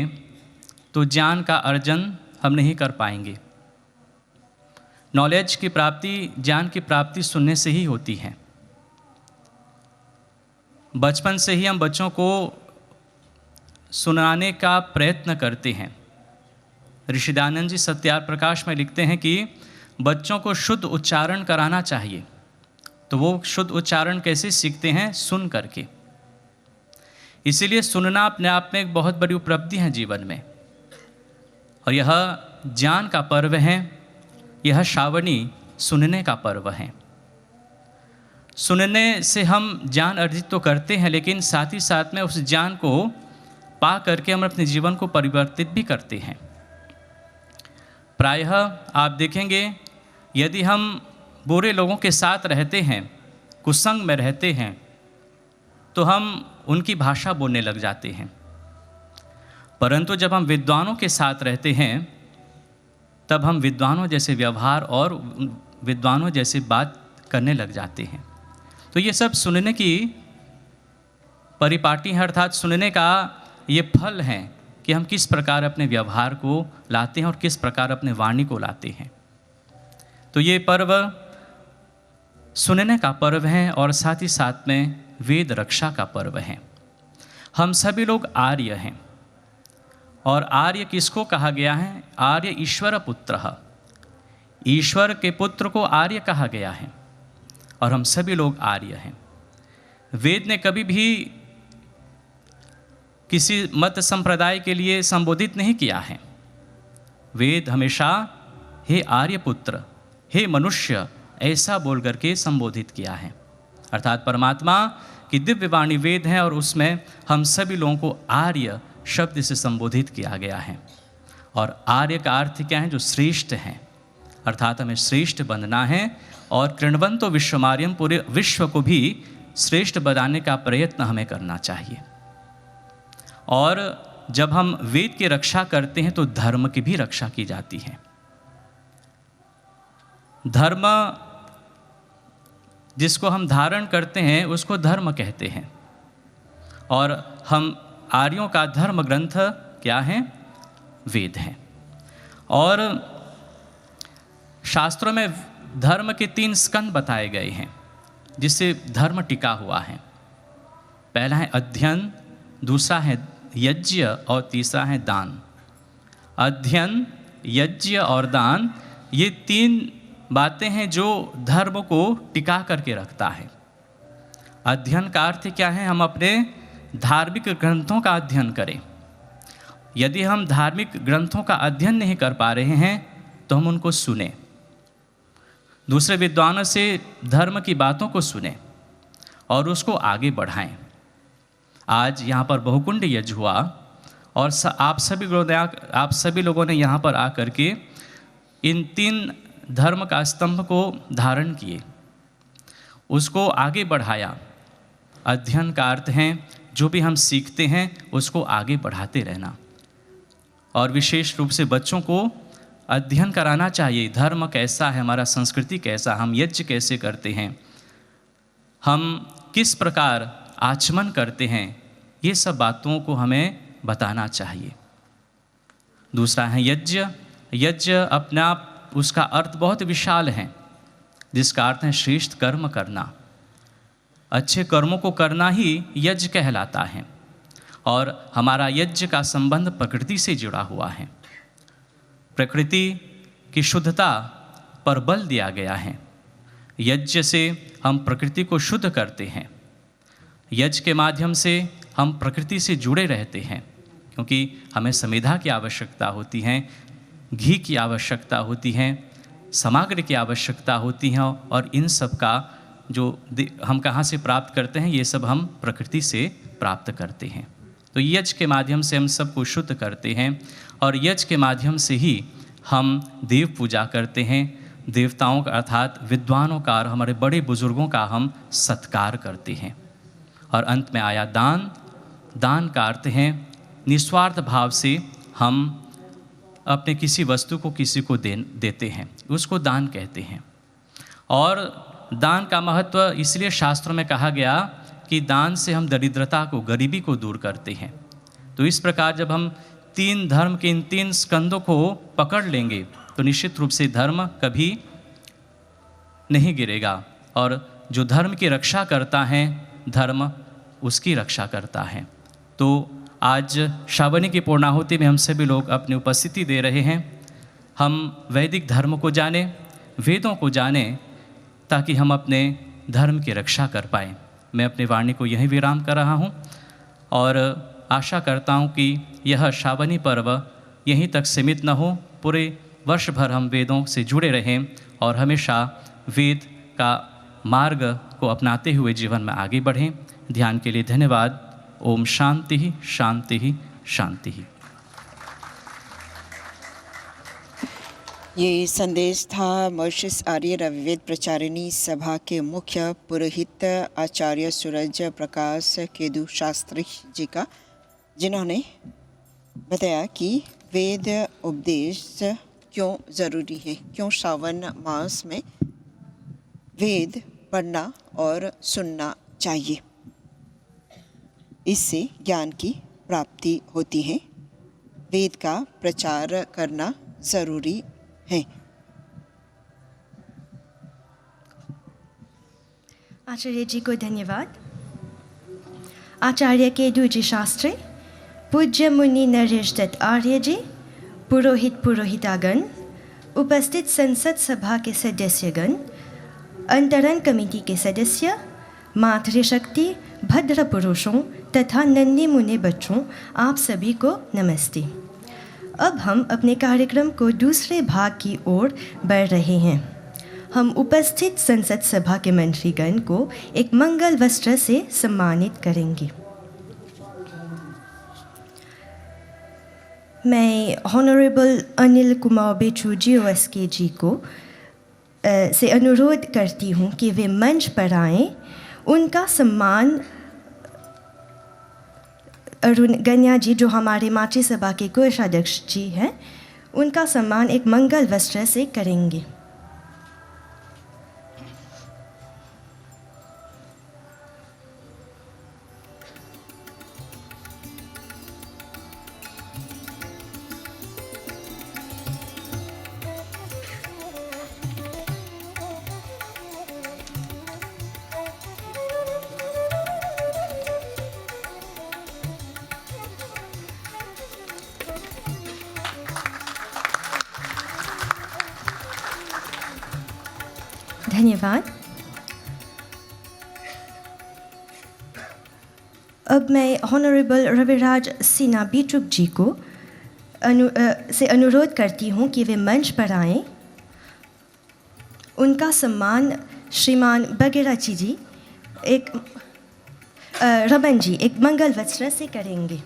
तो ज्ञान का अर्जन हम नहीं कर पाएंगे। नॉलेज की प्राप्ति, ज्ञान की प्राप्ति सुनने से ही होती है। बचपन से ही हम बच्चों को सुनाने का प्रयत्न करते हैं। ऋषि दयानंद जी सत्यार प्रकाश में लिखते हैं कि बच्चों को शुद्ध उच्चारण कराना चाहिए। तो वो शुद्ध उच्चारण कैसे सीखते हैं? सुन करके। इसीलिए सुनना अपने आप में एक बहुत बड़ी उपलब्धि है जीवन में, और यह ज्ञान का पर्व है। यह श्रावणी सुनने का पर्व है। सुनने से हम ज्ञान अर्जित तो करते हैं, लेकिन साथ ही साथ में उस ज्ञान को पा करके हम अपने जीवन को परिवर्तित भी करते हैं। प्रायः आप देखेंगे, यदि हम बुरे लोगों के साथ रहते हैं, कुसंग में रहते हैं, तो हम उनकी भाषा बोलने लग जाते हैं। परंतु जब हम विद्वानों के साथ रहते हैं, तब हम विद्वानों जैसे व्यवहार और विद्वानों जैसे बात करने लग जाते हैं। तो ये सब सुनने की परिपाटी है, अर्थात सुनने का ये फल है कि हम किस प्रकार अपने व्यवहार को लाते हैं और किस प्रकार अपने वाणी को लाते हैं। तो ये पर्व सुनने का पर्व है और साथ ही साथ में वेद रक्षा का पर्व है। हम सभी लोग आर्य हैं, और आर्य किसको कहा गया है? आर्य ईश्वर पुत्र। ईश्वर के पुत्र को आर्य कहा गया है, और हम सभी लोग आर्य हैं। वेद ने कभी भी किसी मत संप्रदाय के लिए संबोधित नहीं किया है। वेद हमेशा हे आर्य पुत्र, हे मनुष्य, ऐसा बोल करके संबोधित किया है। अर्थात परमात्मा की दिव्य वाणी वेद है, और उसमें हम सभी लोगों को आर्य शब्द से संबोधित किया गया है। और आर्य का अर्थ क्या है? जो श्रेष्ठ हैं। अर्थात हमें श्रेष्ठ बनना है, और कृण्वन्तो विश्वमार्यम, पूरे विश्व को भी श्रेष्ठ बनाने का प्रयत्न हमें करना चाहिए। और जब हम वेद की रक्षा करते हैं तो धर्म की भी रक्षा की जाती है। धर्म जिसको हम धारण करते हैं उसको धर्म कहते हैं, और हम आर्यों का धर्म ग्रंथ क्या है? वेद है। और शास्त्रों में धर्म के 3 स्कंद बताए गए हैं, जिससे धर्म टिका हुआ है। पहला है अध्ययन, दूसरा है यज्ञ, और तीसरा है दान। अध्ययन, यज्ञ और दान, ये 3 बातें हैं जो धर्म को टिका करके रखता है। अध्ययन का अर्थ क्या है? हम अपने धार्मिक ग्रंथों का अध्ययन करें। यदि हम धार्मिक ग्रंथों का अध्ययन नहीं कर पा रहे हैं तो हम उनको सुने, दूसरे विद्वानों से धर्म की बातों को सुने। और उसको आगे बढ़ाएं। आज यहाँ पर बहुकुंड यज्ञ हुआ और आप सभी लोगों ने यहाँ पर आकर के इन 3 धर्म का स्तंभ को धारण किए, उसको आगे बढ़ाया। अध्ययन का अर्थ है जो भी हम सीखते हैं उसको आगे बढ़ाते रहना, और विशेष रूप से बच्चों को अध्ययन कराना चाहिए। धर्म कैसा है, हमारा संस्कृति कैसा, हम यज्ञ कैसे करते हैं, हम किस प्रकार आचमन करते हैं, ये सब बातों को हमें बताना चाहिए। दूसरा है यज्ञ। यज्ञ अपना उसका अर्थ बहुत विशाल है, जिसका अर्थ है श्रेष्ठ कर्म करना। अच्छे कर्मों को करना ही यज्ञ कहलाता है, और हमारा यज्ञ का संबंध प्रकृति से जुड़ा हुआ है। प्रकृति की शुद्धता पर बल दिया गया है। यज्ञ से हम प्रकृति को शुद्ध करते हैं। यज्ञ के माध्यम से हम प्रकृति से जुड़े रहते हैं, क्योंकि हमें समेधा की आवश्यकता होती है, घी की आवश्यकता होती है, सामग्री की आवश्यकता होती है, और इन सब का जो हम कहाँ से प्राप्त करते हैं, ये सब हम प्रकृति से प्राप्त करते हैं। तो यज्ञ के माध्यम से हम सबको शुद्ध करते हैं, और यज्ञ के माध्यम से ही हम देव पूजा करते हैं। देवताओं का अर्थात विद्वानों का और हमारे बड़े बुजुर्गों का हम सत्कार करते हैं। और अंत में आया दान। दान का अर्थ है निस्वार्थ भाव से हम अपने किसी वस्तु को किसी को देते हैं, उसको दान कहते हैं। और दान का महत्व इसलिए शास्त्रों में कहा गया कि दान से हम दरिद्रता को, गरीबी को दूर करते हैं। तो इस प्रकार जब हम 3 धर्म के इन 3 स्कंदों को पकड़ लेंगे तो निश्चित रूप से धर्म कभी नहीं गिरेगा, और जो धर्म की रक्षा करता है धर्म उसकी रक्षा करता है। तो आज श्रावणी की पूर्णाहुति में हम सभी लोग अपनी उपस्थिति दे रहे हैं। हम वैदिक धर्म को जानें, वेदों को जानें, ताकि हम अपने धर्म की रक्षा कर पाएँ। मैं अपनी वाणी को यहीं विराम कर रहा हूँ, और आशा करता हूँ कि यह श्रावणी पर्व यहीं तक सीमित न हो। पूरे वर्ष भर हम वेदों से जुड़े रहें और हमेशा वेद का मार्ग को अपनाते हुए जीवन में आगे बढ़ें। ध्यान के लिए धन्यवाद। ओम शांति ही शांति ही शांति ही। ये संदेश था मॉरिशस आर्य रविवेद प्रचारिणी सभा के मुख्य पुरोहित आचार्य सूरज प्रकाश केदु शास्त्री जी का, जिन्होंने बताया कि वेद उपदेश क्यों ज़रूरी है, क्यों श्रावण मास में वेद पढ़ना और सुनना चाहिए। इससे ज्ञान की प्राप्ति होती है। वेद का प्रचार करना ज़रूरी है। आचार्य जी को धन्यवाद। आचार्य केदु जी शास्त्री, पूज्य मुनि नरेश दत्त आर्य जी, पुरोहितागण, उपस्थित संसद सभा के सदस्यगण, अंतरण कमेटी के सदस्य, मातृशक्ति, भद्र पुरुषों तथा नन्हे मुन्ने बच्चों, आप सभी को नमस्ते। अब हम अपने कार्यक्रम को दूसरे भाग की ओर बढ़ रहे हैं। हम उपस्थित संसद सभा के मंत्रीगण को एक मंगल वस्त्र से सम्मानित करेंगे। मैं ऑनरेबल अनिल कुमार बेचू GOSK जी को से अनुरोध करती हूँ कि वे मंच पर आएँ। उनका सम्मान अरुण गन्या जी, जो हमारे मातृ सभा के कोषाध्यक्ष जी हैं, उनका सम्मान एक मंगल वस्त्र से करेंगे। धन्यवाद। अब मैं ऑनरेबल रविराज सिन्हा बीटुक जी को से अनुरोध करती हूँ कि वे मंच पर आएँ। उनका सम्मान श्रीमान बगेराची जी, एक रमन जी एक मंगल वस्त्र से करेंगे।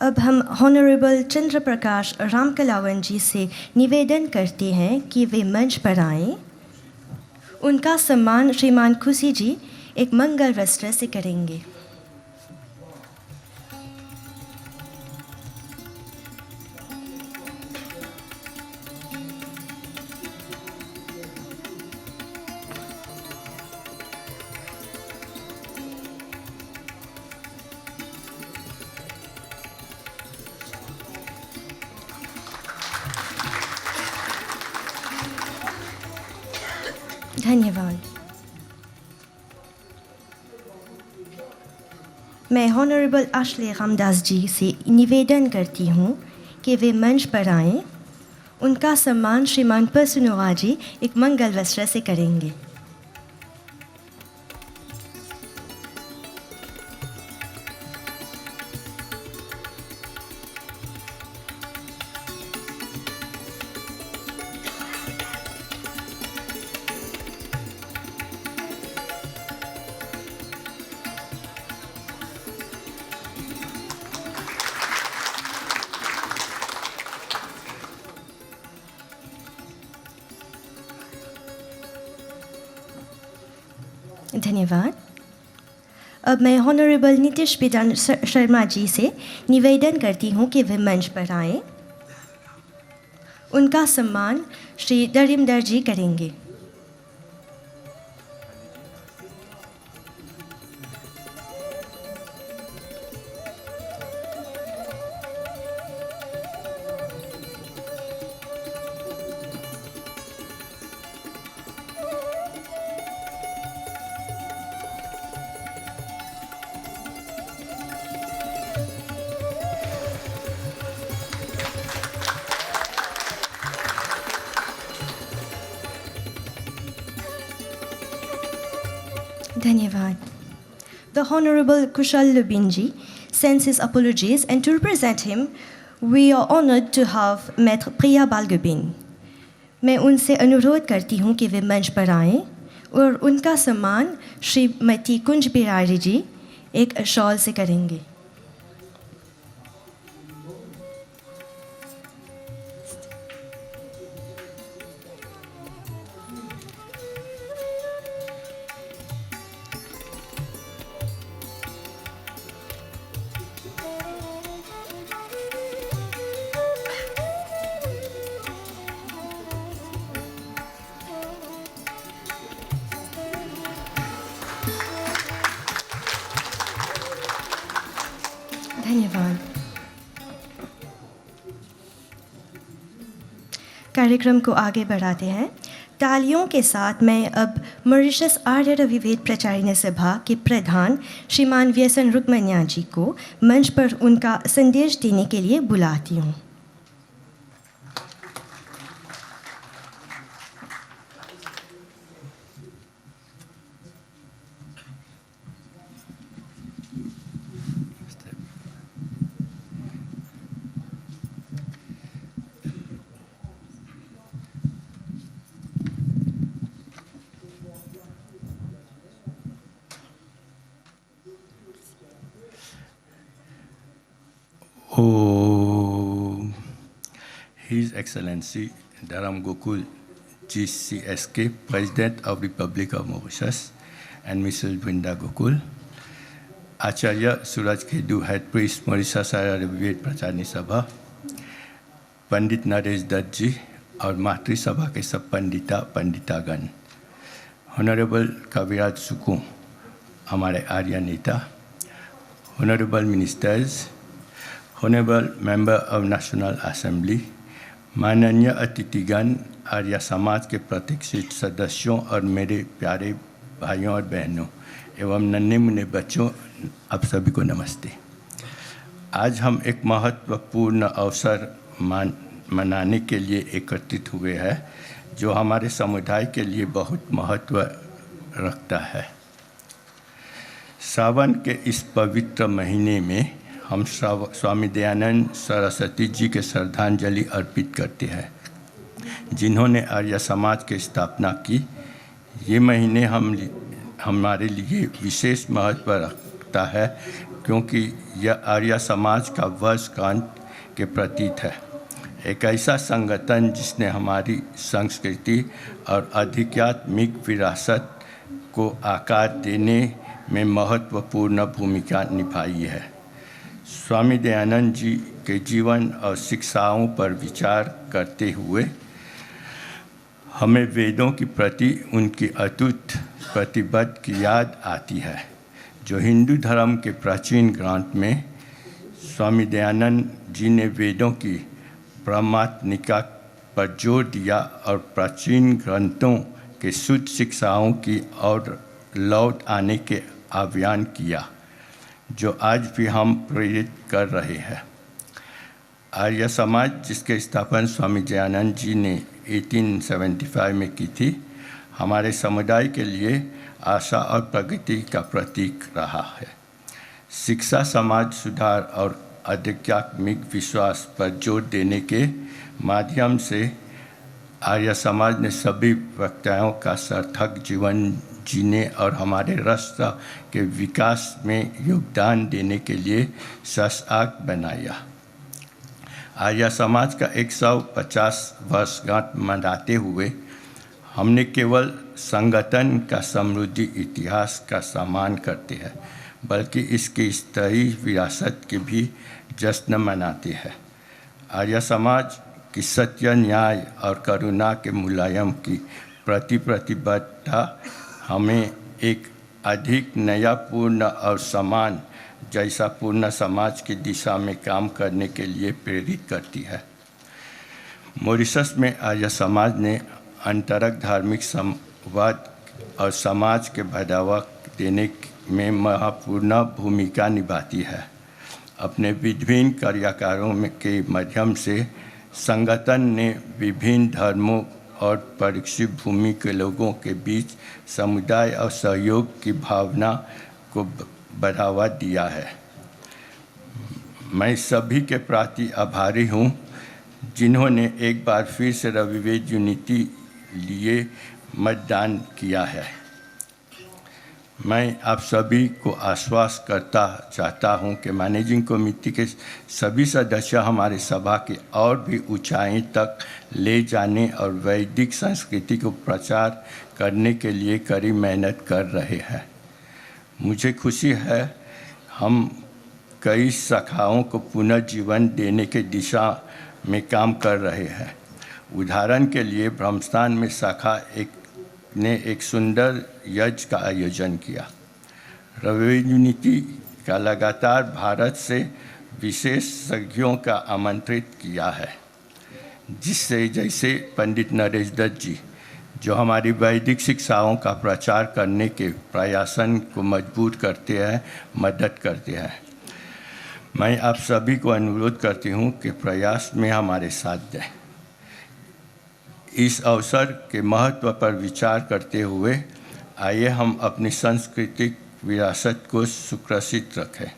अब हम हॉनरेबल चंद्र प्रकाश रामकलावन जी से निवेदन करते हैं कि वे मंच पर आएं। उनका सम्मान श्रीमान खुशी जी एक मंगल वस्त्र से करेंगे। धन्यवाद। मैं हॉनरेबल आश्ले रामदास जी से निवेदन करती हूँ कि वे मंच पर आएं। उनका सम्मान श्रीमान परसुनोवा जी एक मंगल वस्त्र से करेंगे। धन्यवाद। अब मैं हॉनरेबल नीतीश बिदान शर्मा जी से निवेदन करती हूँ कि वे मंच पर आएं। उनका सम्मान श्री दरिमदर जी करेंगे। धन्यवाद। The Honorable Kushal Lubinji sends his apologies, and to represent him, we are honored to have Maître Priya Balgobin. मैं उनसे अनुरोध करती हूँ कि वे मंच पर आएं और उनका सम्मान श्रीमती कुंज बिरारी जी एक शॉल से करेंगे। धन्यवाद। कार्यक्रम को आगे बढ़ाते हैं। तालियों के साथ मैं अब मॉरिशस आर्य विभेद प्रचारिणी सभा के प्रधान श्रीमान व्यसन रुक्मन्या जी को मंच पर उनका संदेश देने के लिए बुलाती हूँ। His Excellency Dharam Gokul GCSK, President of Republic of Mauritius, and Mrs. Brinda Gokul, Acharya Suraj Kedu, Head Priest, Mauritius Arya विभेद प्रचारिणी सभा, पंडित नरेश दत्त जी और मातृ सभा के सब पंडितागण, ऑनरेबल कविराज सुकू, हमारे आर्य नेता, honourable ministers, Honorable Member of National Assembly, माननीय अतिथिगण, आर्य समाज के प्रतिष्ठित सदस्यों और मेरे प्यारे भाइयों और बहनों एवं नन्हे मुन्ने बच्चों, आप सभी को नमस्ते। आज हम एक महत्वपूर्ण अवसर मनाने के लिए एकत्रित हुए हैं जो हमारे समुदाय के लिए बहुत महत्व रखता है। सावन के इस पवित्र महीने में हम स्वामी दयानंद सरस्वती जी के श्रद्धांजलि अर्पित करते हैं, जिन्होंने आर्य समाज की स्थापना की। ये महीने हमारे लिए विशेष महत्व रखता है क्योंकि यह आर्य समाज का वर्षगांठ के प्रतीक है। एक ऐसा संगठन जिसने हमारी संस्कृति और आध्यात्मिक विरासत को आकार देने में महत्वपूर्ण भूमिका निभाई है। स्वामी दयानंद जी के जीवन और शिक्षाओं पर विचार करते हुए हमें वेदों के प्रति उनकी अटूट प्रतिबद्धता की याद आती है, जो हिंदू धर्म के प्राचीन ग्रंथ में स्वामी दयानंद जी ने वेदों की प्रामाणिकता पर जोर दिया और प्राचीन ग्रंथों के शुद्ध शिक्षाओं की ओर लौट आने के आह्वान किया, जो आज भी हम प्रेरित कर रहे हैं। आर्य समाज, जिसके स्थापना स्वामी दयानंद जी ने 1875 में की थी, हमारे समुदाय के लिए आशा और प्रगति का प्रतीक रहा है। शिक्षा, समाज सुधार और आध्यात्मिक विश्वास पर जोर देने के माध्यम से आर्य समाज ने सभी व्यक्तियों का सार्थक जीवन जीने और हमारे राष्ट्र के विकास में योगदान देने के लिए सशक्त बनाया। आर्य समाज का 150 वर्षगांठ मनाते हुए हमने केवल संगठन का समृद्ध इतिहास का सम्मान करते हैं, बल्कि इसकी स्थायी विरासत के भी जश्न मनाते हैं। आर्य समाज की सत्य, न्याय और करुणा के मूल्यों की प्रतिबद्धता हमें एक अधिक नया, पूर्ण और समान जैसा पूर्ण समाज की दिशा में काम करने के लिए प्रेरित करती है। मॉरिशस में आर्य समाज ने अंतरंग धार्मिक संवाद और समाज के बढ़ावा देने में महत्वपूर्ण भूमिका निभाती है। अपने विभिन्न कार्यकारों के माध्यम से संगठन ने विभिन्न धर्मों और पृष्ठभूमि के लोगों के बीच समुदाय और सहयोग की भावना को बढ़ावा दिया है। मैं सभी के प्रति आभारी हूँ जिन्होंने एक बार फिर से रविवेद यूनिटी लिए मतदान किया है। मैं आप सभी को आश्वस्त करता चाहता हूं कि मैनेजिंग कमेटी के सभी सदस्य हमारे सभा के और भी ऊंचाई तक ले जाने और वैदिक संस्कृति को प्रचार करने के लिए कड़ी मेहनत कर रहे हैं। मुझे खुशी है हम कई शाखाओं को पुनर्जीवन देने के दिशा में काम कर रहे हैं। उदाहरण के लिए ब्रह्मस्थान में शाखा ने एक सुंदर यज्ञ का आयोजन किया। रविवेद यूनिटी का लगातार भारत से विशेषज्ञों का आमंत्रित किया है, जिससे जैसे पंडित नरेश दत्त जी, जो हमारी वैदिक शिक्षाओं का प्रचार करने के प्रयासन को मजबूत करते हैं, मदद करते हैं। मैं आप सभी को अनुरोध करती हूँ कि प्रयास में हमारे साथ दें। इस अवसर के महत्व पर विचार करते हुए आइए हम अपनी सांस्कृतिक विरासत को सुरक्षित रखें।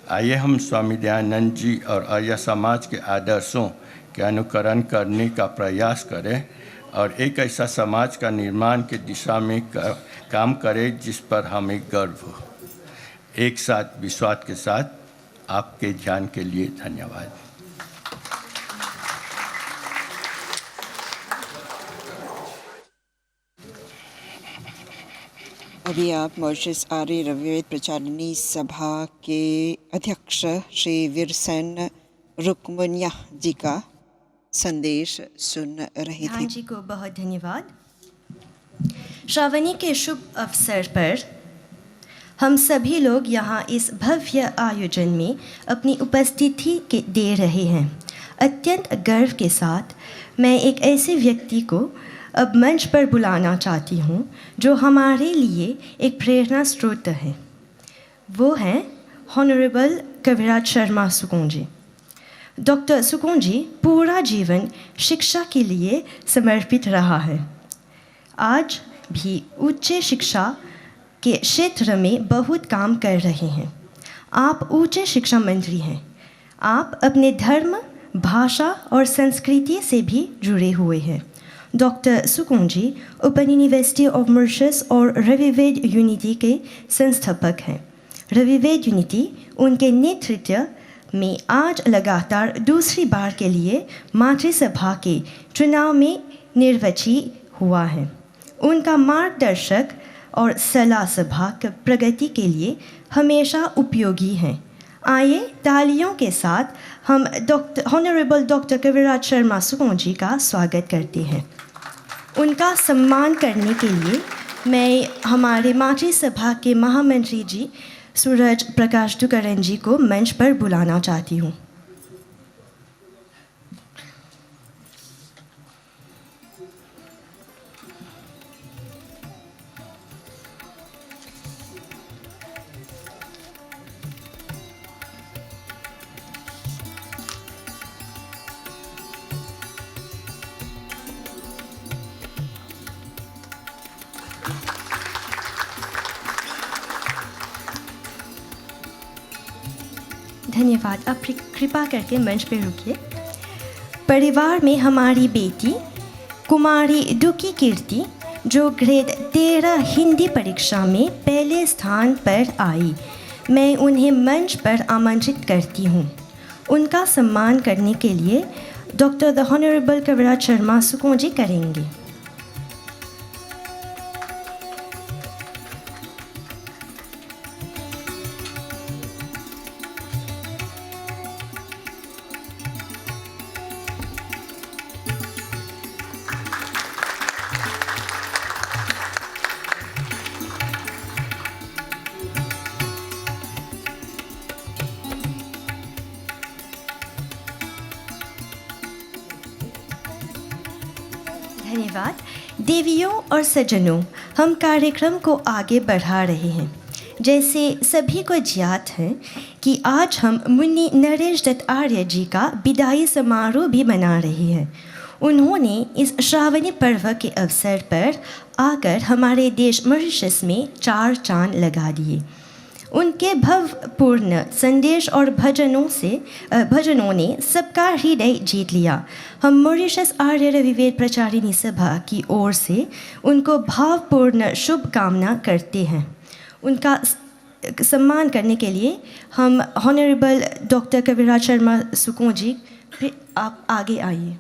आइए हम स्वामी दयानंद जी और आर्य समाज के आदर्शों के अनुकरण करने का प्रयास करें और एक ऐसा समाज का निर्माण की दिशा में काम करें जिस पर हमें गर्व हो। एक साथ विश्वास के साथ आपके ध्यान के लिए धन्यवाद। अभी आप मॉरिशस आर्य रविवेद प्रचारिणी सभा के अध्यक्ष श्री वीरसेन रुक्मनिया जी का संदेश सुन रहे थे। जी को बहुत धन्यवाद। श्रावणी के शुभ अवसर पर हम सभी लोग यहाँ इस भव्य आयोजन में अपनी उपस्थिति दे रहे हैं। अत्यंत गर्व के साथ मैं एक ऐसे व्यक्ति को अब मंच पर बुलाना चाहती हूँ जो हमारे लिए एक प्रेरणा स्रोत है। वो हैं हॉनरेबल कविराज शर्मा सुकून जी। डॉक्टर सुकून जी पूरा जीवन शिक्षा के लिए समर्पित रहा है। आज भी उच्च शिक्षा के क्षेत्र में बहुत काम कर रहे हैं। आप उच्च शिक्षा मंत्री हैं। आप अपने धर्म, भाषा और संस्कृति से भी जुड़े हुए हैं। डॉक्टर सुकून जी ओपन यूनिवर्सिटी ऑफ मॉरिशस और रविवेद यूनिटी के संस्थापक हैं। रविवेद यूनिटी उनके नेतृत्व में आज लगातार दूसरी बार के लिए मातृसभा के चुनाव में निर्वाचित हुआ है। उनका मार्गदर्शक और सलाह सभा की प्रगति के लिए हमेशा उपयोगी हैं। आइए तालियों के साथ हम हॉनरेबल डॉक्टर कविराज शर्मा सुकून जी का स्वागत करते हैं। उनका सम्मान करने के लिए मैं हमारे मातृसभा के महामंत्री जी सूरज प्रकाश दुकरन जी को मंच पर बुलाना चाहती हूँ। धन्यवाद। आप कृपा करके मंच पे रुकिए। परिवार में हमारी बेटी कुमारी दुखी कीर्ति जो ग्रेड 13 हिंदी परीक्षा में पहले स्थान पर आई, मैं उन्हें मंच पर आमंत्रित करती हूँ। उनका सम्मान करने के लिए डॉक्टर द हॉनरेबल कविराज शर्मा सुकून जी करेंगे। धन्यवाद। देवियों और सज्जनों, हम कार्यक्रम को आगे बढ़ा रहे हैं। जैसे सभी को ज्ञात है कि आज हम मुन्नी नरेश दत्त आर्य जी का विदाई समारोह भी मना रहे हैं। उन्होंने इस श्रावणी पर्व के अवसर पर आकर हमारे देश मॉरिशस में 4 चांद लगा दिए। उनके भवपूर्ण संदेश और भजनों ने सबका हृदय जीत लिया। हम मॉरिशस आर्य रविवेद प्रचारिणी सभा की ओर से उनको भावपूर्ण शुभकामना करते हैं। उनका सम्मान करने के लिए हम हॉनरेबल डॉक्टर कविराज शर्मा सुकून जी, आप आगे आइए।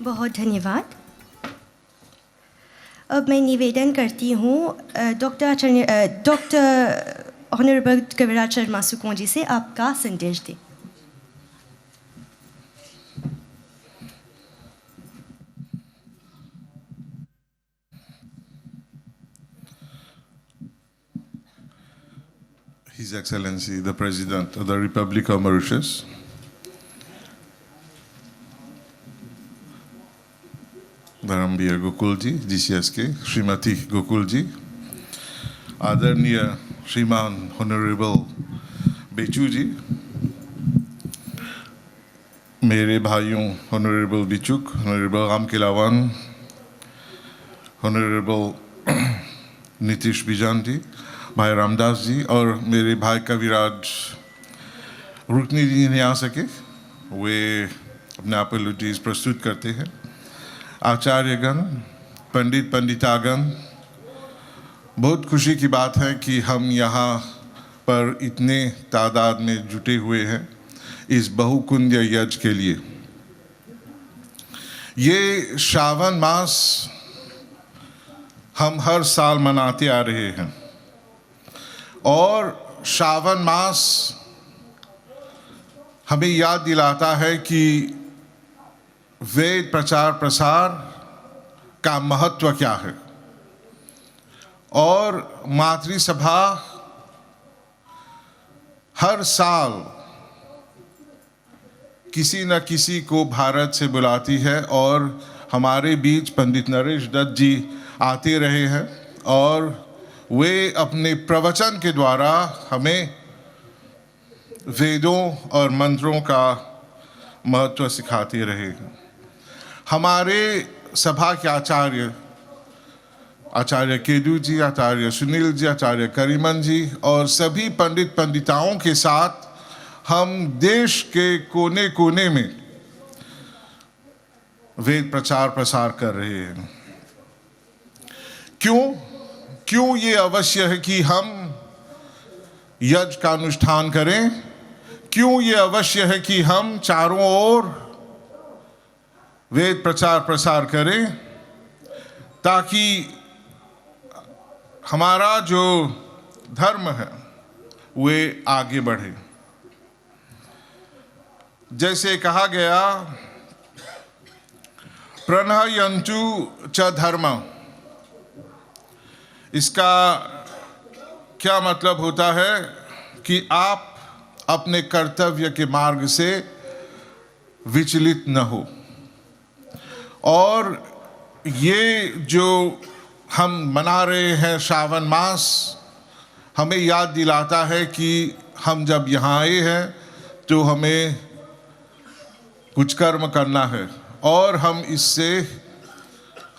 बहुत धन्यवाद। अब मैं निवेदन करती हूँ डॉक्टर ऑनरेबल कविराज शर्मा सुकून जी से आपका संदेश दें। His Excellency the President of the Republic of Mauritius, Dharmveer Gokhool ji GCS के, श्रीमती गोकुल जी, आदरणीय श्रीमान ऑनरेबल बेचू जी, मेरे भाइयों ऑनरेबल बिचुक, ऑनरेबल रामकिलावन, ऑनरेबल नीतीश बिजान जी, भाई रामदास जी और मेरे भाई कविराज रुकनी जी नहीं आ सके, वे अपने अपॉलॉजीज प्रस्तुत करते हैं। आचार्यगण, पंडित पंडितागण, बहुत खुशी की बात है कि हम यहाँ पर इतने तादाद में जुटे हुए हैं इस बहुकुंज यज्ञ के लिए। ये श्रावण मास हम हर साल मनाते आ रहे हैं और श्रावण मास हमें याद दिलाता है कि वेद प्रचार प्रसार का महत्व क्या है और मातृसभा हर साल किसी न किसी को भारत से बुलाती है और हमारे बीच पंडित नरेश दत्त जी आते रहे हैं और वे अपने प्रवचन के द्वारा हमें वेदों और मंत्रों का महत्व सिखाते रहे हैं। हमारे सभा के आचार्य केदू जी, आचार्य सुनील जी, आचार्य करीमन जी और सभी पंडित पंडिताओं के साथ हम देश के कोने कोने में वेद प्रचार प्रसार कर रहे हैं। क्यों ये अवश्य है कि हम यज्ञ का अनुष्ठान करें? क्यों ये अवश्य है कि हम चारों ओर वेद प्रचार प्रसार करें ताकि हमारा जो धर्म है वे आगे बढ़े। जैसे कहा गया, प्रणयन्तु च धर्म, इसका क्या मतलब होता है कि आप अपने कर्तव्य के मार्ग से विचलित न हो। और ये जो हम मना रहे हैं श्रावण मास हमें याद दिलाता है कि हम जब यहाँ आए हैं तो हमें कुछ कर्म करना है और हम इससे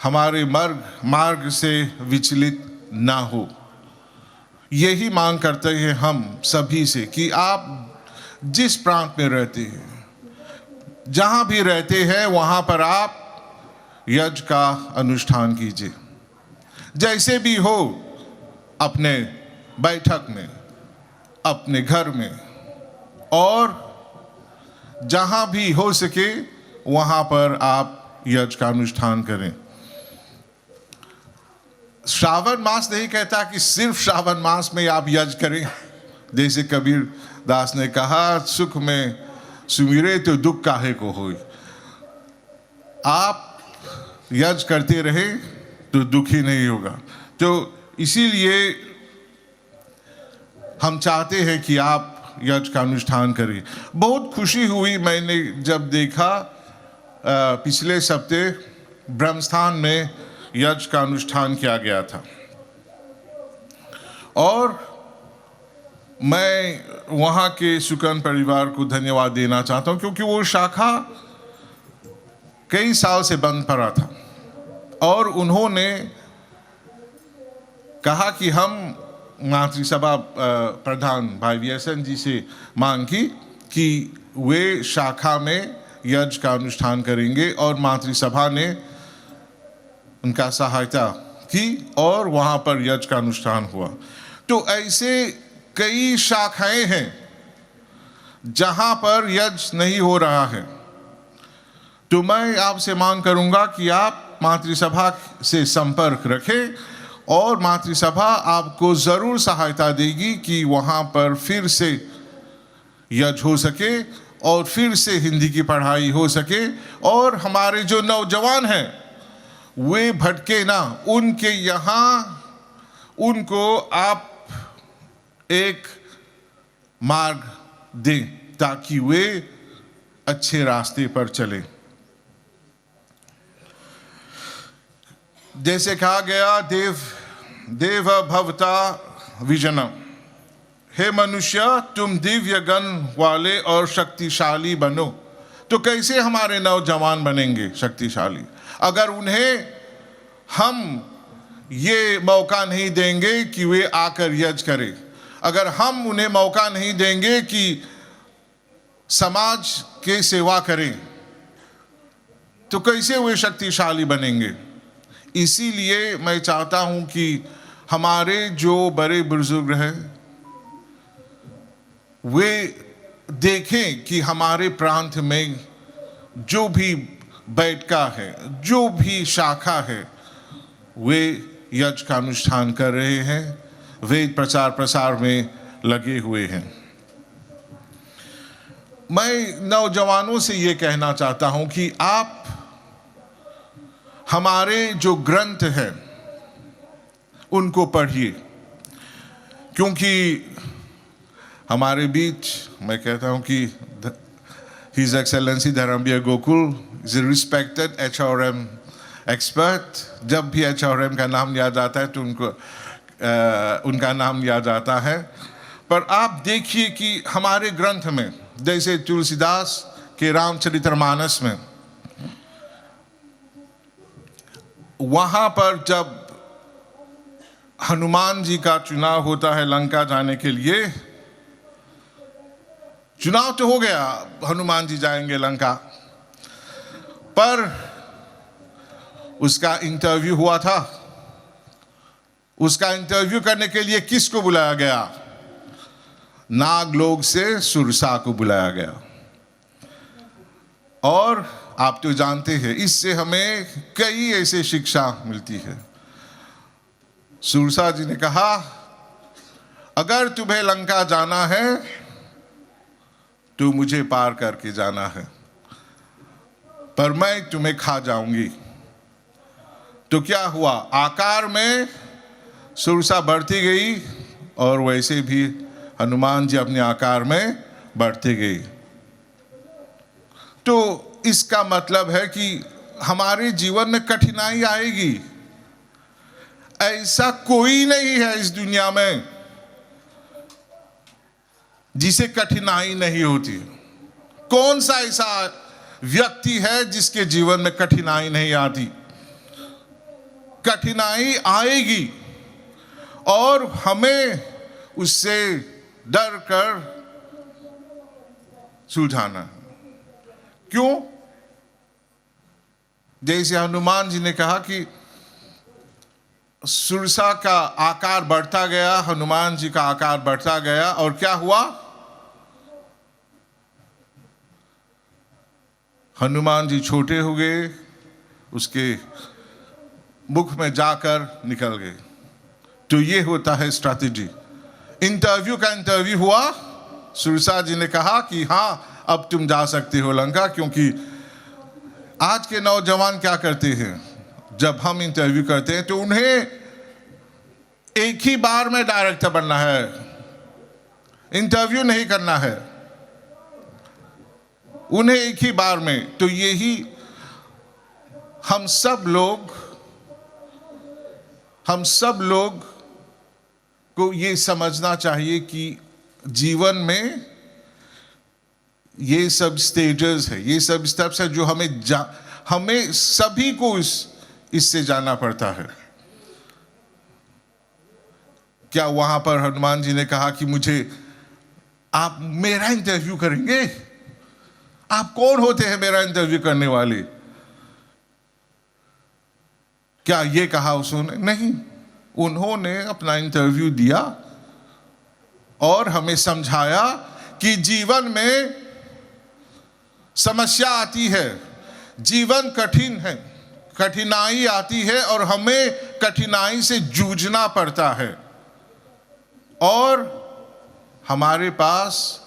हमारे मार्ग से विचलित ना हो। यही मांग करते हैं हम सभी से कि आप जिस प्रांत में रहते हैं, जहाँ भी रहते हैं, वहाँ पर आप यज्ञ का अनुष्ठान कीजिए। जैसे भी हो, अपने बैठक में, अपने घर में और जहाँ भी हो सके वहाँ पर आप यज्ञ का अनुष्ठान करें। श्रावण मास नहीं कहता कि सिर्फ श्रावण मास में आप यज्ञ करें। जैसे कबीर दास ने कहा, सुख में सुमिरे तो दुख काहे को होए। आप यज्ञ करते रहे तो दुखी नहीं होगा। तो इसीलिए हम चाहते हैं कि आप यज्ञ का अनुष्ठान करें। बहुत खुशी हुई मैंने जब देखा पिछले सप्ताह ब्रह्मस्थान में यज्ञ का अनुष्ठान किया गया था और मैं वहाँ के सुकन परिवार को धन्यवाद देना चाहता हूँ क्योंकि वो शाखा कई साल से बंद पड़ा था और उन्होंने कहा कि हम मातृसभा प्रधान भाई VSN जी से मांग की कि वे शाखा में यज्ञ का अनुष्ठान करेंगे और मातृसभा ने उनका सहायता की और वहाँ पर यज्ञ का अनुष्ठान हुआ। तो ऐसे कई शाखाएं हैं जहाँ पर यज्ञ नहीं हो रहा है। तो मैं आपसे मांग करूँगा कि आप मातृसभा से संपर्क रखें और मातृसभा आपको ज़रूर सहायता देगी कि वहाँ पर फिर से यज्ञ हो सके और फिर से हिंदी की पढ़ाई हो सके और हमारे जो नौजवान हैं वे भटके ना, उनके यहाँ उनको आप एक मार्ग दें ताकि वे अच्छे रास्ते पर चलें। जैसे कहा गया, देव भवता विजनम, हे मनुष्य तुम दिव्य गण वाले और शक्तिशाली बनो। तो कैसे हमारे नौजवान बनेंगे शक्तिशाली अगर उन्हें हम ये मौका नहीं देंगे कि वे आकर यज्ञ करें, अगर हम उन्हें मौका नहीं देंगे कि समाज के सेवा करें, तो कैसे वे शक्तिशाली बनेंगे। इसीलिए मैं चाहता हूं कि हमारे जो बड़े बुजुर्ग हैं वे देखें कि हमारे प्रांत में जो भी बैठका है, जो भी शाखा है, वे यज्ञ का अनुष्ठान कर रहे हैं, वेद प्रचार प्रसार में लगे हुए हैं। मैं नौजवानों से ये कहना चाहता हूं कि आप हमारे जो ग्रंथ हैं उनको पढ़िए, क्योंकि हमारे बीच मैं कहता हूं कि His Excellency Dharmveer Gokul is a respected HRM expert। जब भी HRM का नाम लिया जाता है तो उनका नाम लिया जाता है। पर आप देखिए कि हमारे ग्रंथ में, जैसे तुलसीदास के रामचरितमानस में, वहां पर जब हनुमान जी का चुनाव होता है लंका जाने के लिए, चुनाव तो हो गया, हनुमान जी जाएंगे लंका, पर उसका इंटरव्यू हुआ था। उसका इंटरव्यू करने के लिए किसको बुलाया गया? नागलोक से सुरसा को बुलाया गया। और आप तो जानते हैं, इससे हमें कई ऐसे शिक्षा मिलती है। सुरसा जी ने कहा, अगर तुम्हें लंका जाना है तो मुझे पार करके जाना है, पर मैं तुम्हें खा जाऊंगी। तो क्या हुआ? आकार में सुरसा बढ़ती गई और वैसे भी हनुमान जी अपने आकार में बढ़ते गए। तो इसका मतलब है कि हमारे जीवन में कठिनाई आएगी। ऐसा कोई नहीं है इस दुनिया में जिसे कठिनाई नहीं होती। कौन सा ऐसा व्यक्ति है जिसके जीवन में कठिनाई नहीं आती? कठिनाई आएगी और हमें उससे डर कर सुलझाना। क्यों? जैसे हनुमान जी ने कहा कि सुरसा का आकार बढ़ता गया, हनुमान जी का आकार बढ़ता गया, और क्या हुआ? हनुमान जी छोटे हो गए, उसके मुख में जाकर निकल गए। तो ये होता है स्ट्रैटेजी। इंटरव्यू हुआ, सुरसा जी ने कहा कि हाँ अब तुम जा सकते हो लंका। क्योंकि आज के नौजवान क्या करते हैं, जब हम इंटरव्यू करते हैं तो उन्हें एक ही बार में डायरेक्टर बनना है, इंटरव्यू नहीं करना है उन्हें एक ही बार में। तो यही हम सब लोग को ये समझना चाहिए कि जीवन में ये सब स्टेजेस है, ये सब स्टेप्स है जो हमें सभी को इससे जाना पड़ता है। क्या वहां पर हनुमान जी ने कहा कि आप मेरा इंटरव्यू करेंगे? आप कौन होते हैं मेरा इंटरव्यू करने वाले? क्या ये कहा उसने? नहीं, उन्होंने अपना इंटरव्यू दिया और हमें समझाया कि जीवन में समस्या आती है, जीवन कठिन है, कठिनाई आती है और हमें कठिनाई से जूझना पड़ता है और हमारे पास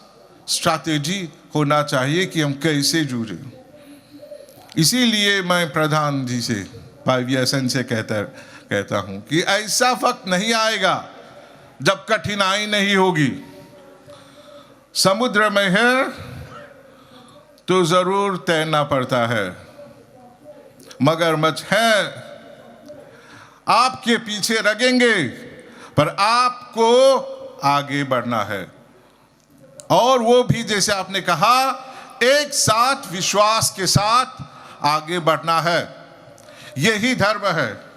स्ट्रैटेजी होना चाहिए कि हम कैसे जूझें। इसीलिए मैं प्रधान जी से, भाई VSN से कहता हूं कि ऐसा वक्त नहीं आएगा जब कठिनाई नहीं होगी। समुद्र में है तो जरूर तैरना पड़ता है, मगरमच्छ है आपके पीछे लगेंगे, पर आपको आगे बढ़ना है। और वो भी जैसे आपने कहा, एक साथ विश्वास के साथ आगे बढ़ना है। यही धर्म है।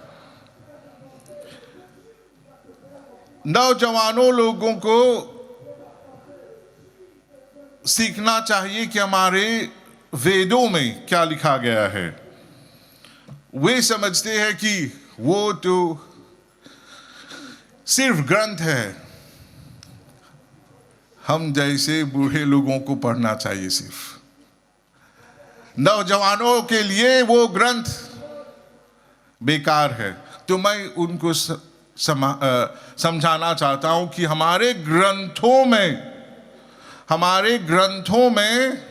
नौजवानों लोगों को सीखना चाहिए कि हमारे वेदों में क्या लिखा गया है। वे समझते हैं कि वो तो सिर्फ ग्रंथ है, हम जैसे बूढ़े लोगों को पढ़ना चाहिए सिर्फ। नौजवानों के लिए वो ग्रंथ बेकार है। तो मैं उनको समझाना चाहता हूं कि हमारे ग्रंथों में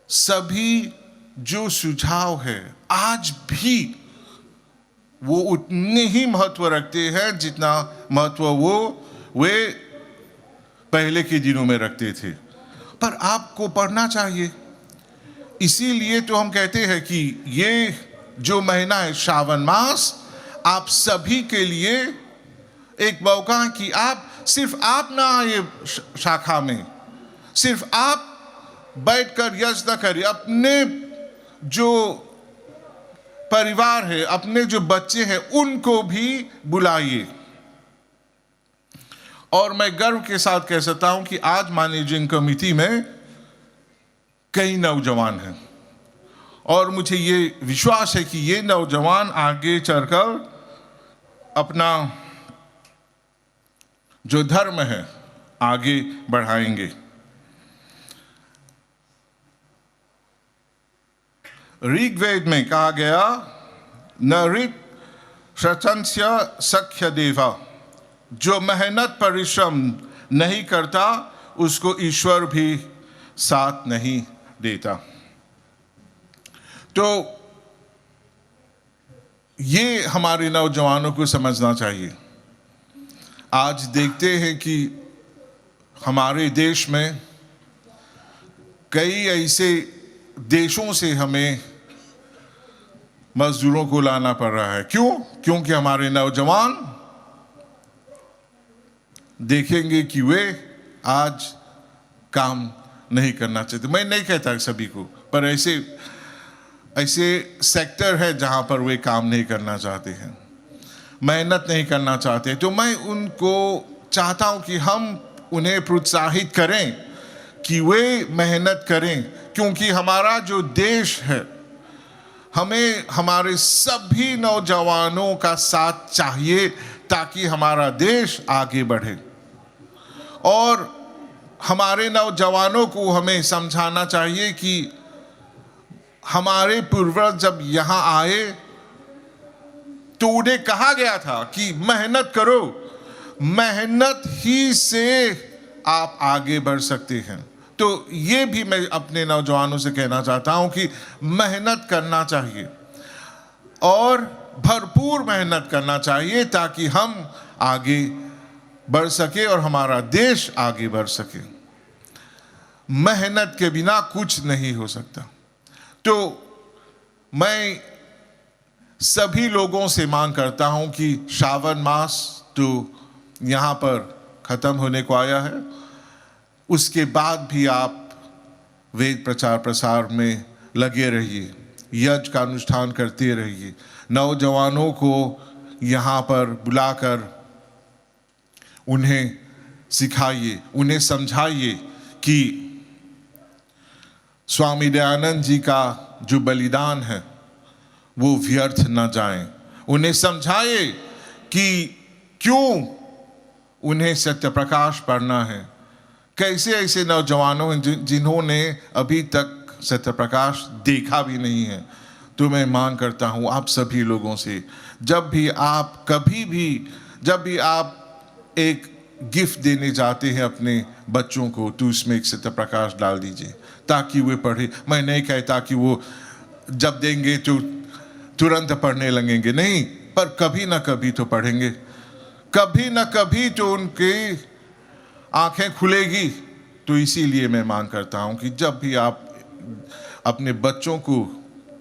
सभी जो सुझाव है आज भी वो उतने ही महत्व रखते हैं जितना महत्व वे पहले के दिनों में रखते थे। पर आपको पढ़ना चाहिए। इसीलिए तो हम कहते हैं कि ये जो महीना है श्रावण मास, आप सभी के लिए एक मौका है कि आप सिर्फ आप ना आए शाखा में, सिर्फ आप बैठकर यज्ञ करिए। अपने जो परिवार है, अपने जो बच्चे हैं, उनको भी बुलाइए। और मैं गर्व के साथ कह सकता हूं कि आज मैनेजिंग कमेटी में कई नौजवान हैं और मुझे ये विश्वास है कि ये नौजवान आगे चलकर अपना जो धर्म है आगे बढ़ाएंगे। ऋग्वेद में कहा गया, न ऋत शतंस्य सख्य देवा, जो मेहनत परिश्रम नहीं करता उसको ईश्वर भी साथ नहीं देता। तो ये हमारे नौजवानों को समझना चाहिए। आज देखते हैं कि हमारे देश में कई ऐसे देशों से हमें मजदूरों को लाना पड़ रहा है। क्यों? क्योंकि हमारे नौजवान देखेंगे कि वे आज काम नहीं करना चाहते। मैं नहीं कहता सभी को, पर ऐसे सेक्टर है जहां पर वे काम नहीं करना चाहते हैं, मेहनत नहीं करना चाहते। तो मैं उनको चाहता हूं कि हम उन्हें प्रोत्साहित करें कि वे मेहनत करें, क्योंकि हमारा जो देश है, हमें हमारे सभी नौजवानों का साथ चाहिए ताकि हमारा देश आगे बढ़े। और हमारे नौजवानों को हमें समझाना चाहिए कि हमारे पूर्वज जब यहाँ आए तो उन्हें कहा गया था कि मेहनत करो, मेहनत ही से आप आगे बढ़ सकते हैं। तो ये भी मैं अपने नौजवानों से कहना चाहता हूं कि मेहनत करना चाहिए और भरपूर मेहनत करना चाहिए ताकि हम आगे बढ़ सके और हमारा देश आगे बढ़ सके। मेहनत के बिना कुछ नहीं हो सकता। तो मैं सभी लोगों से मांग करता हूं कि श्रावण मास तो यहाँ पर ख़त्म होने को आया है, उसके बाद भी आप वेद प्रचार प्रसार में लगे रहिए, यज्ञ का अनुष्ठान करते रहिए। नौजवानों को यहाँ पर बुलाकर उन्हें सिखाइए, उन्हें समझाइए कि स्वामी दयानंद जी का जो बलिदान है वो व्यर्थ न जाए। उन्हें समझाइए कि क्यों उन्हें सत्य प्रकाश पढ़ना है। कैसे ऐसे नौजवानों जिन्होंने अभी तक सत्य प्रकाश देखा भी नहीं है। तो मैं मांग करता हूँ आप सभी लोगों से, जब भी आप एक गिफ्ट देने जाते हैं अपने बच्चों को, तो उसमें एक सत्य प्रकाश डाल दीजिए ताकि वे पढ़े। मैं नहीं कहता कि वो जब देंगे तो तुरंत पढ़ने लगेंगे, नहीं, पर कभी ना कभी तो पढ़ेंगे, कभी ना कभी तो उनकी आंखें खुलेगी। तो इसीलिए मैं मांग करता हूं कि जब भी आप अपने बच्चों को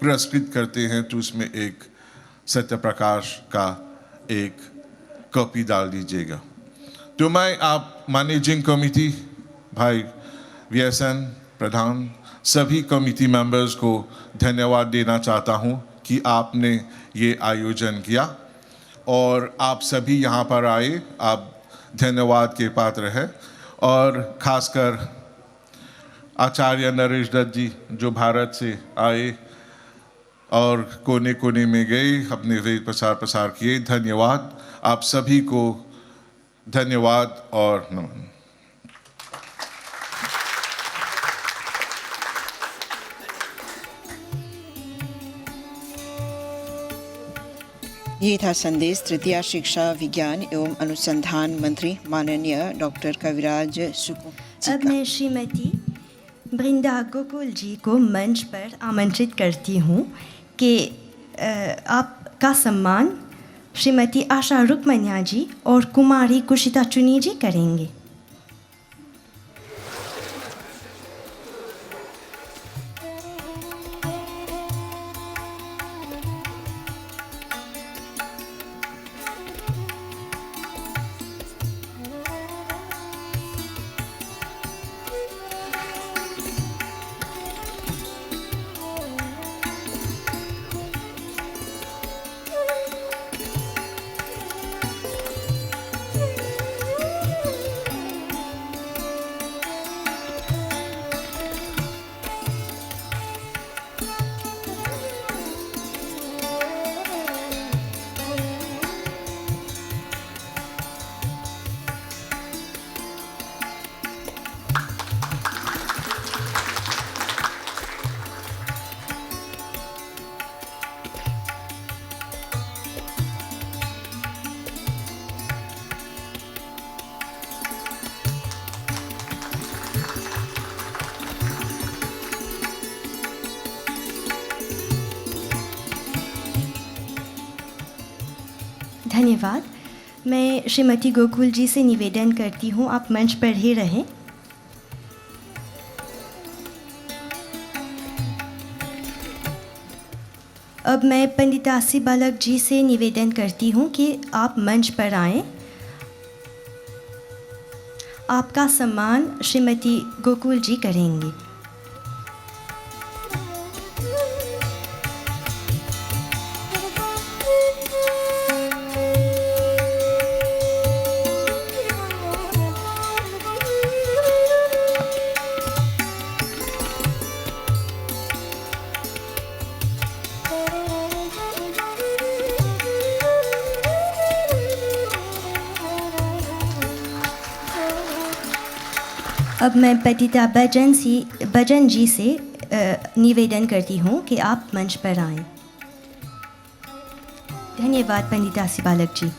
पुरस्कृत करते हैं तो उसमें एक सत्यप्रकाश का एक कॉपी डाल दीजिएगा। तो मैं आप मैनेजिंग कमेटी, भाई व्यसन प्रधान, सभी कमेटी मेंबर्स को धन्यवाद देना चाहता हूं कि आपने ये आयोजन किया और आप सभी यहाँ पर आए, आप धन्यवाद के पात्र हैं। और खासकर आचार्य नरेश दत्त जी जो भारत से आए और कोने कोने में गए, अपने वेद प्रसार किए, धन्यवाद आप सभी को, धन्यवाद और नमन। ये था संदेश तृतीय शिक्षा विज्ञान एवं अनुसंधान मंत्री माननीय डॉक्टर कविराज सुकू जी अब का। मैं श्रीमती बृंदा गोकुल जी को मंच पर आमंत्रित करती हूँ कि आपका सम्मान श्रीमती आशा रुकमनिया जी और कुमारी कुशिता चुनी जी करेंगे। धन्यवाद। मैं श्रीमती गोकुल जी से निवेदन करती हूँ आप मंच पर ही रहें। अब मैं पंडितासी बालक जी से निवेदन करती हूँ कि आप मंच पर आएं। आपका सम्मान श्रीमती गोकुल जी करेंगी। अब मैं पतिता बजन जी से निवेदन करती हूँ कि आप मंच पर आएं। धन्यवाद पंडितासी बालक जी।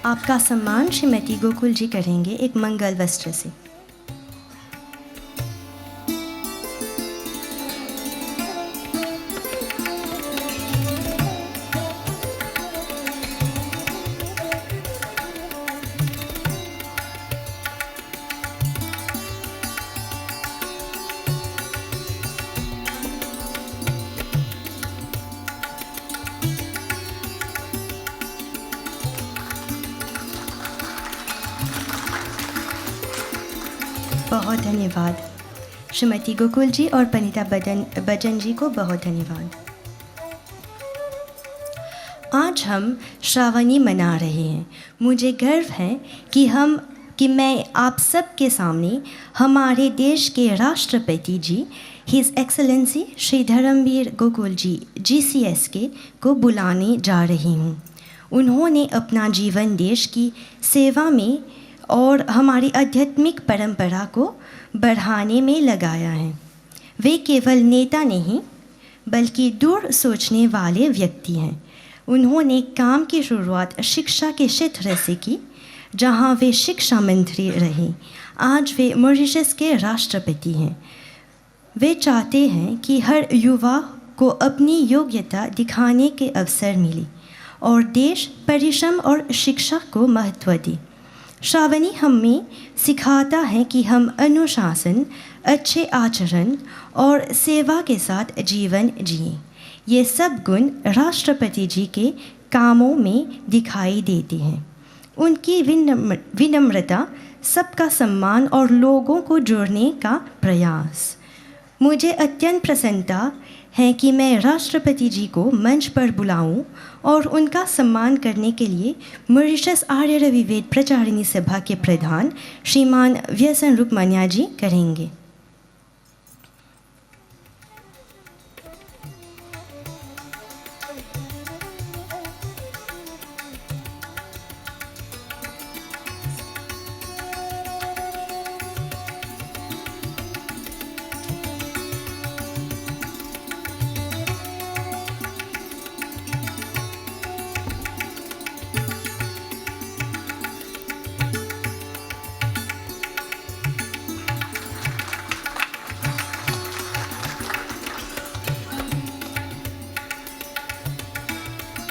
आपका सम्मान श्रीमती गोकुल जी करेंगे एक मंगल वस्त्र से। बहुत धन्यवाद श्रीमती गोकुल जी और पनीता बजन जी को बहुत धन्यवाद। आज हम श्रावणी मना रहे हैं। मुझे गर्व है कि मैं आप सब के सामने हमारे देश के राष्ट्रपति जी हिज एक्सेलेंसी श्री धर्मवीर गोकुल जी GCSK को बुलाने जा रही हूँ। उन्होंने अपना जीवन देश की सेवा में और हमारी आध्यात्मिक परंपरा को बढ़ाने में लगाया है। वे केवल नेता नहीं बल्कि दूर सोचने वाले व्यक्ति हैं। उन्होंने काम की शुरुआत शिक्षा के क्षेत्र से की, जहां वे शिक्षा मंत्री रहे। आज वे मॉरिशस के राष्ट्रपति हैं। वे चाहते हैं कि हर युवा को अपनी योग्यता दिखाने के अवसर मिले और देश परिश्रम और शिक्षा को महत्व दे। श्रावणी हमें सिखाता है कि हम अनुशासन, अच्छे आचरण और सेवा के साथ जीवन जिएं। ये सब गुण राष्ट्रपति जी के कामों में दिखाई देते हैं। उनकी विनम्रता, सबका सम्मान और लोगों को जोड़ने का प्रयास। मुझे अत्यंत प्रसन्नता है कि मैं राष्ट्रपति जी को मंच पर बुलाऊं और उनका सम्मान करने के लिए मॉरिशस आर्य रविवेद प्रचारिणी सभा के प्रधान श्रीमान व्यसन रुकमान्या जी करेंगे।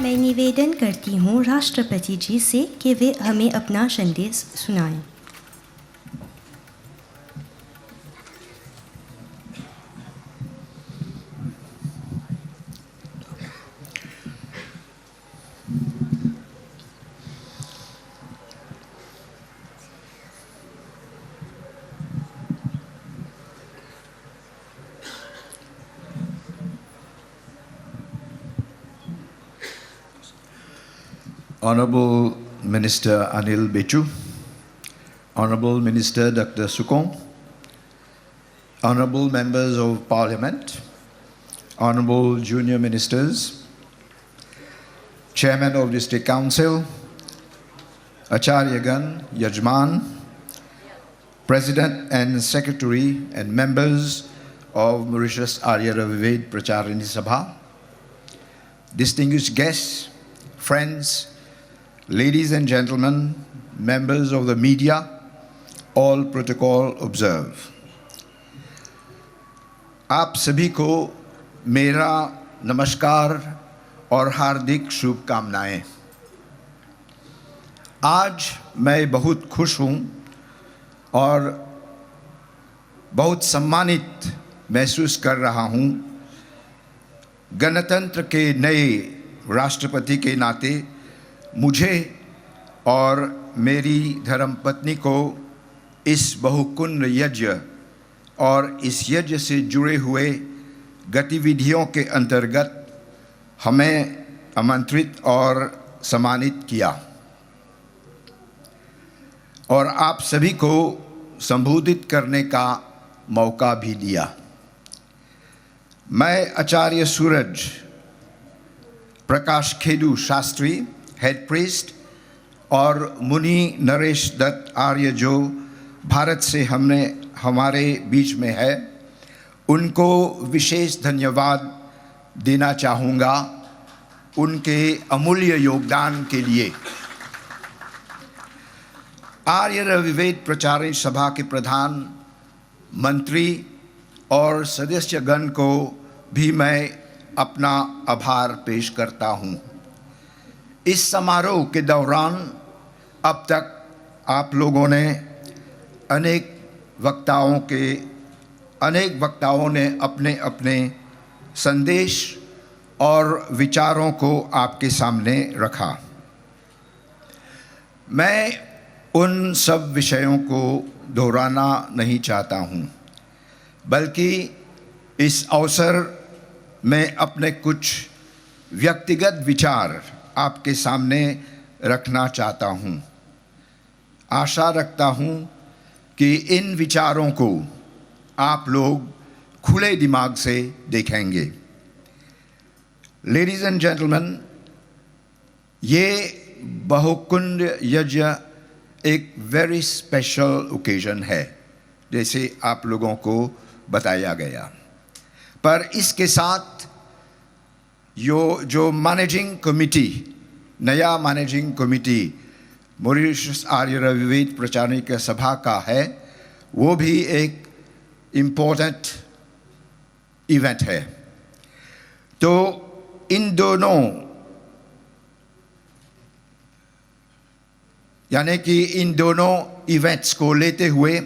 मैं निवेदन करती हूँ राष्ट्रपति जी से कि वे हमें अपना संदेश सुनाएं। Honorable Minister Anil Bechu, Honorable Minister Dr. Sukong, Honorable Members of Parliament, Honorable Junior Ministers, Chairman of District Council, Acharyagan, Yajman, President and Secretary and members of Mauritius Arya Ravived Pracharini Sabha, distinguished guests, friends, ladies and gentlemen, members of the media, all protocol observe. आप सभी को मेरा नमस्कार और हार्दिक शुभकामनाएं। आज मैं बहुत खुश हूं और बहुत सम्मानित महसूस कर रहा हूं। गणतंत्र के नए राष्ट्रपति के नाते मुझे और मेरी धर्मपत्नी को इस बहुकुंड यज्ञ और इस यज्ञ से जुड़े हुए गतिविधियों के अंतर्गत हमें आमंत्रित और सम्मानित किया और आप सभी को संबोधित करने का मौका भी दिया। मैं आचार्य सूरज प्रकाश खेदू शास्त्री, हेड प्रीस्ट, और मुनि नरेश दत्त आर्य जो भारत से हमारे बीच में है, उनको विशेष धन्यवाद देना चाहूँगा उनके अमूल्य योगदान के लिए। आर्य रविवेद प्रचारिणी सभा के प्रधान, मंत्री और सदस्यगण को भी मैं अपना आभार पेश करता हूँ। इस समारोह के दौरान अब तक आप लोगों ने अनेक वक्ताओं ने अपने अपने संदेश और विचारों को आपके सामने रखा। मैं उन सब विषयों को दोहराना नहीं चाहता हूँ, बल्कि इस अवसर में अपने कुछ व्यक्तिगत विचार आपके सामने रखना चाहता हूँ। आशा रखता हूँ कि इन विचारों को आप लोग खुले दिमाग से देखेंगे। लेडीज एंड जेंटलमैन, ये बहुकुंड यज्ञ एक वेरी स्पेशल ओकेजन है, जैसे आप लोगों को बताया गया। पर इसके साथ जो मैनेजिंग कमिटी, नया मैनेजिंग कमिटी मॉरिशस आर्य रविवेद प्रचारिणी सभा का है, वो भी एक इम्पोर्टेंट इवेंट है। तो इन दोनों यानी कि इन दोनों इवेंट्स को लेते हुए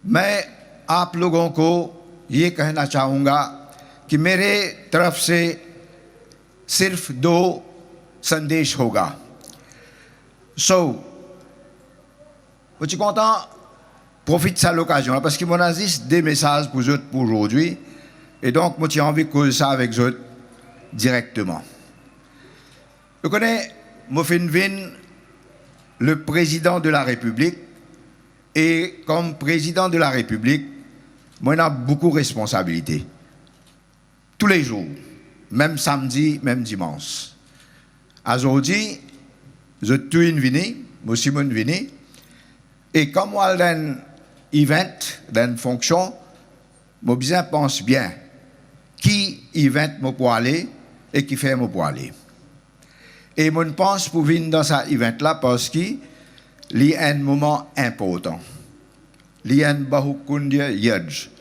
मैं आप लोगों को ये कहना चाहूँगा कि मेरे तरफ से सिर्फ 2 संदेश होगा. Je suis content, profite de cette occasion parce que mon avis des messages pour eux pour aujourd'hui et donc moi j'ai envie de causer ça avec eux directement. Je connais Mofin Vin, le président de la République, et comme président de la République, moi j'ai beaucoup de responsabilités. Tous les jours, même samedi, même dimanche. Aujourd'hui, je suis venu, moi Simon venu, et comme moi dans un event, dans une fonction, moi bien pense bien qui event moi pour aller et qui fait moi pour aller. Et moi pense pour venir dans cet event là parce qu'il y a un moment important. Il y a un bahukundya yaj.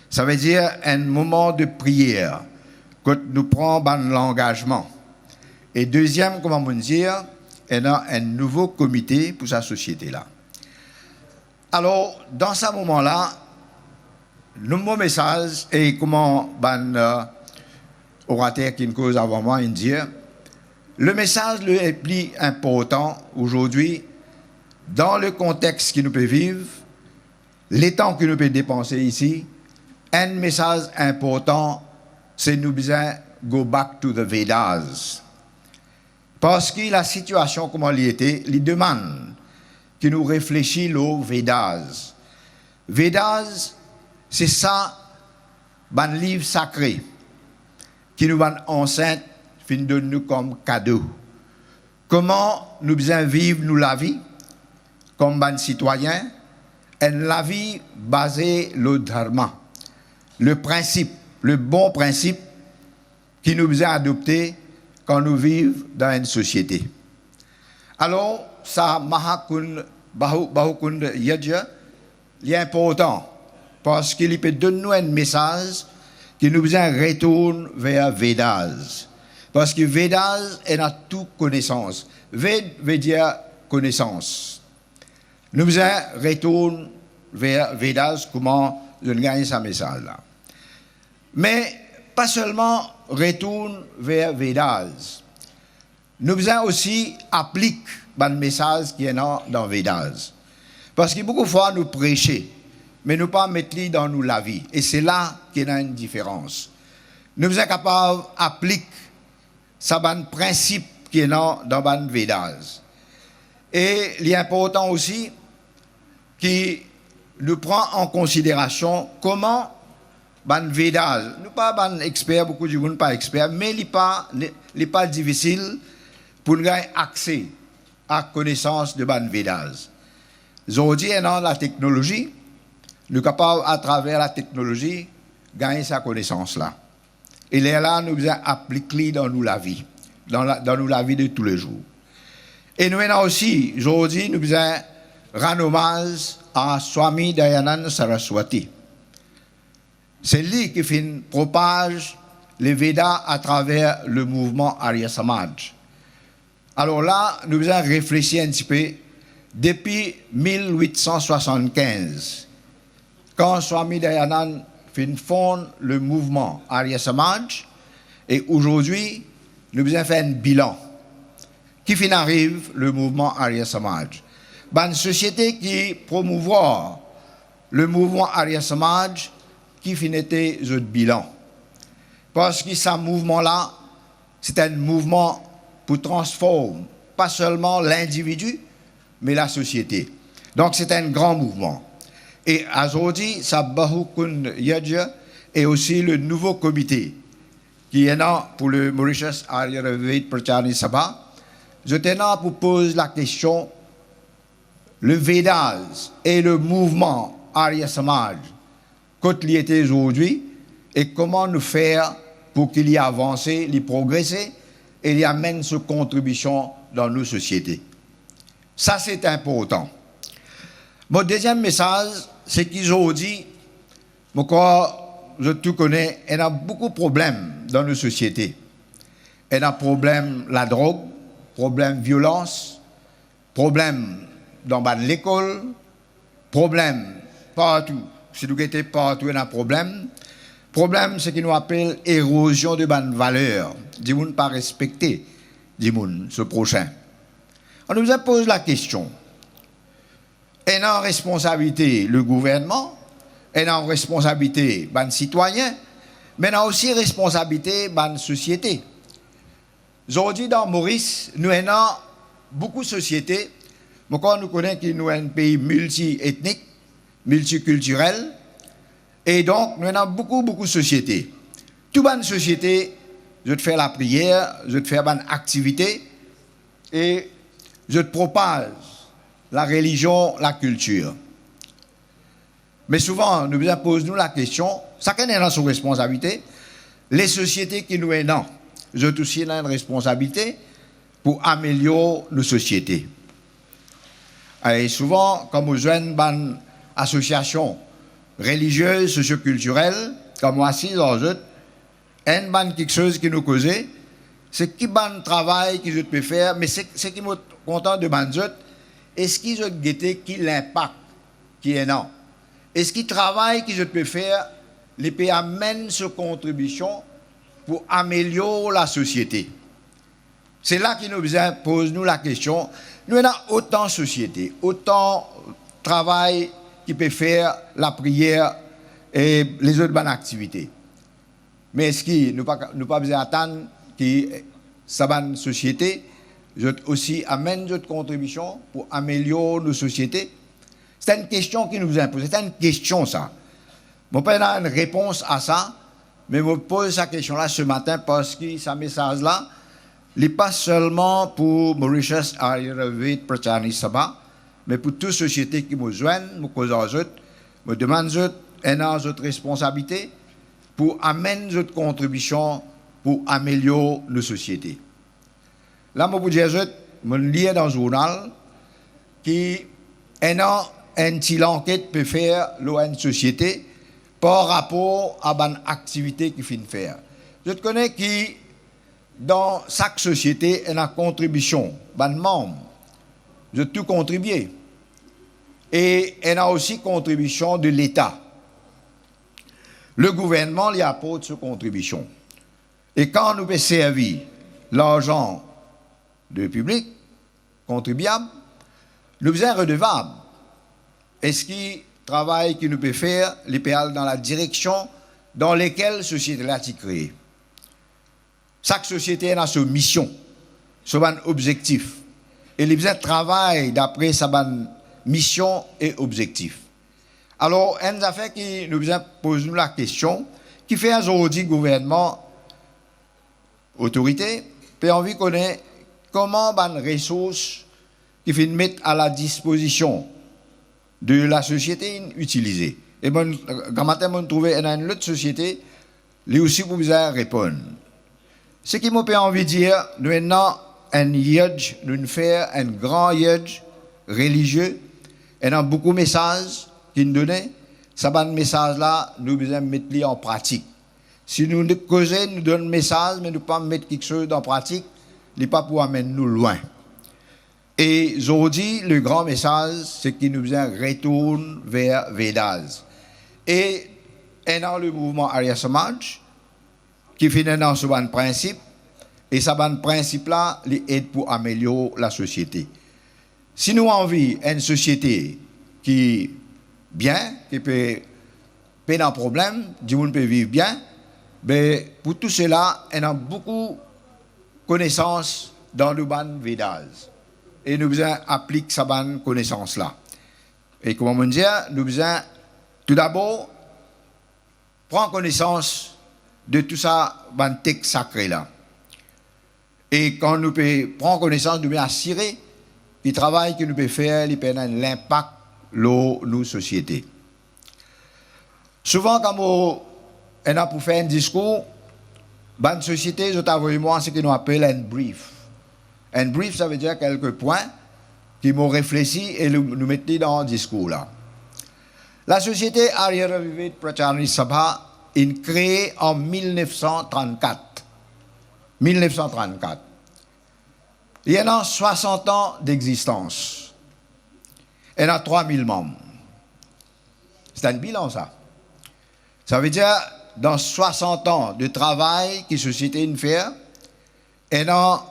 Ça veut dire un moment de prière que nous prenons l'engagement. Et deuxième, comment on dire, il y a un nouveau comité pour sa société là. Alors, dans ce moment-là, le mot message et comment orateur qui nous cause avant moi, il dit, le message le plus important aujourd'hui, dans le contexte que nous pouvons vivre, les temps que nous pouvons dépenser ici, un message important, c'est nous besoin go back to the Vedas. Parce que la situation, comment elle était, il demande que nous réfléchissions aux Vedas. Vedas, c'est ça, un livre sacré qui nous va enceinte, fin de nous comme cadeau. Comment nous besoin vivre nous la vie comme un citoyen, et la vie basée le dharma, le principe, le bon principe qui nous besoin adopter quand nous vivons dans une société. Alors, ça, Bahukund Yajya, il est important parce qu'il peut donner nous un message qui nous besoin retourner vers Vedas. Parce que Vedas est dans toute connaissance. Ved veut dire connaissance. Nous besoin retourner vers Vedas, comment je gagne ce message là. Mais pas seulement retourne vers Vedas. Nous besoin aussi appliquer le message qui est dans Vedas. Parce que beaucoup de fois nous prêchons, mais nous pas mettre dans nous la vie. Et c'est là qu'il y a une différence. Nous sommes capables d'appliquer ce principe qui est dans le Vedas. Et il est important aussi que nous prenions en considération comment ban Vedas, nous pas ban expert, beaucoup de gens pas experts, mais il n'est pas difficile pour nous avoir accès à connaissance de ban Vedas. Aujourd'hui, dans la technologie, nous sommes capables, à travers la technologie, gagner sa connaissance-là. Et là, nous devons appliquer dans nous la vie, dans nous la vie de tous les jours. Et nous maintenant aussi, aujourd'hui, nous devons rendre hommage à Swami Dayananda Saraswati. C'est lui qui propage les Védas à travers le mouvement Arya Samaj. Alors là, nous devons réfléchir un petit peu. Depuis 1875, quand Swami Dayananda fonde le mouvement Arya Samaj, et aujourd'hui, nous devons faire un bilan. Qui arrive le mouvement Arya Samaj? Une société qui promouvoir le mouvement Arya Samaj, qui était le bilan. Parce que ce mouvement-là, c'est un mouvement pour transformer pas seulement l'individu, mais la société. Donc c'est un grand mouvement. Et aujourd'hui, ça Bahukund Yajya est aussi le nouveau comité qui est là pour le Mauritius Ayurveda Pracharya Sabha. Je tenais pour poser la question, le Vedas et le mouvement Arya Samaj, quand il était aujourd'hui, et comment nous faire pour qu'il y ait avancé, il y ait progressé, et il y amène sa contribution dans nos sociétés. Ça, c'est important. Mon deuxième message, c'est qu'aujourd'hui, je tout connais, il y a beaucoup de problèmes dans nos sociétés. Il y a problème la drogue, problème violence, problème dans l'école, problème partout. Si nous était partout, il y a un problème. Problème, c'est qu'il nous appelle érosion de bonnes valeurs. Dis moun pas respecter, dis moun, ce prochain. On nous pose la question. Est en responsabilité le gouvernement, est en responsabilité les citoyens, mais en aussi responsabilité la société. Aujourd'hui, dans Maurice, nous avons beaucoup de sociétés. Nous connaissons que nous sommes un pays multi-ethnique, multiculturel. Et donc, nous avons beaucoup de sociétés. Toute bonne société, je te fais la prière, je te fais une activité et je te propage la religion, la culture. Mais souvent, nous posons la question, chacun est dans son responsabilité. Les sociétés qui nous sont, je aussi une responsabilité pour améliorer nos sociétés. Et souvent, comme nous jeunes une association religieuse, socioculturelle, comme moi aussi, quelque chose qui nous cause, c'est qui ban travail que je peux faire, mais c'est qui me content de banjot, est-ce qu'ils je guetter qui l'impact qui est non? Est-ce qu'il travail que je peux faire, les pays amènent ce contribution pour améliorer la société? C'est là qu'il nous pose nous la question. Nous avons autant de sociétés, autant de travail qui peut faire la prière et les autres bonnes activités. Mais est-ce qu'il nous pas besoin d'attendre que sa bonne société aussi amène notre contribution pour améliorer nos sociétés? C'est une question qui nous impose. C'est une question, ça. Je n'ai pas une réponse à ça, mais je me pose cette question-là ce matin parce que ce message-là, il n'est pas seulement pour Mauritius Ayurveda Prachani Sabha, mais pour toute société qui me joignent, me demande une responsabilité pour amener notre contribution pour améliorer nos sociétés. Là, je vous dis, je lis dans un journal qui une petite enquête peut faire une société par rapport à une activité qu'il fait faire. Je connais qui, dans chaque société, il y a une contribution, un membre. Je tout contribuer. Et il y a aussi une contribution de l'État. Le gouvernement lui apporte cette contribution. Et quand nous pouvons servir l'argent du public, contribuable, nous sommes redevables. Est-ce qu'il travail que nous pouvons faire, les PL dans la direction dans laquelle la société a été créée? Chaque société a sa mission, son objectif. Et les besoins travaillent d'après sa mission et objectif. Alors, une affaire qui nous pose la question, qui fait aujourd'hui le gouvernement, autorité, peut envie connaître comment les ressources qui finissent mettre à la disposition de la société utilisée. Et bon, quand matin, on trouve une autre société, lui aussi pour vous répondre. Ce qui m'a envie de dire, nous avons un yedge, nous faisons un grand yedge religieux, et nous avons beaucoup de messages qui nous donnent. Ces messages-là, nous devons mettre en pratique. Si nous causons, nous donnons un message, mais nous ne pouvons pas mettre quelque chose en pratique, il n'est pas pour amener nous loin. Et aujourd'hui, le grand message, c'est qu'il nous retourne vers Vedas. Et dans le mouvement Arya Samaj, qui finit dans ce bon principe, et ce bon principe-là, il aide pour améliorer la société. Si nous avons envie d'une société qui est bien, qui peut pas de problème, du monde peut vivre bien, mais pour tout cela, on a beaucoup de connaissances dans le ban Vedas. Et nous devons appliquer cette bonne connaissance-là. Et comment on dit, nous devons tout d'abord prendre connaissance de tout ça, bon texte sacré-là. Et quand nous prenons connaissance, nous devons assurer le travail que nous pouvons faire, l'impact de nos sociétés. Souvent, quand on a pour faire un discours, bonne société, je t'avoue moi, ce que nous appelons un brief. Un brief, ça veut dire quelques points qui m'ont réfléchi et nous mettons dans le discours là. La société Ayurveda Prachani Sabha est créée en 1934. 1934. Il y en a 60 ans d'existence. Il y en a 3000 membres. C'est un bilan, ça. Ça veut dire, dans 60 ans de travail que la société nous fait, il y en a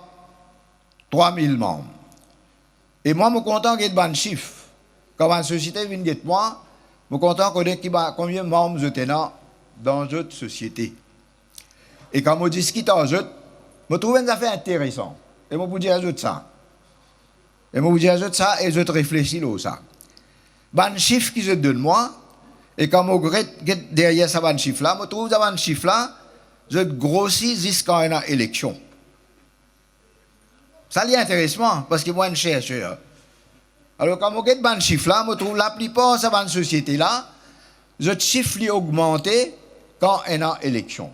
3000 membres. Et moi, je suis content qu'il y ait de bons chiffres. Quand une société vient de moi, je suis content qu'on ait combien de membres vous êtes dans notre société. Et quand je discute avec eux, je trouve une affaire intéressante. Et je vous dis à eux ça. Et je réfléchis à ça. Ben chiffre qu'ils donnent moi, et quand je regarde derrière ce chiffre-là, je trouve que ce chiffre-là, je grossis jusqu'à une élection. Ça est intéressant, parce que moi, je suis chercheur. Alors, quand je regarde ce chiffre-là, je trouve que la plupart de cette société-là, ce chiffre est augmenté quand il y a une élection.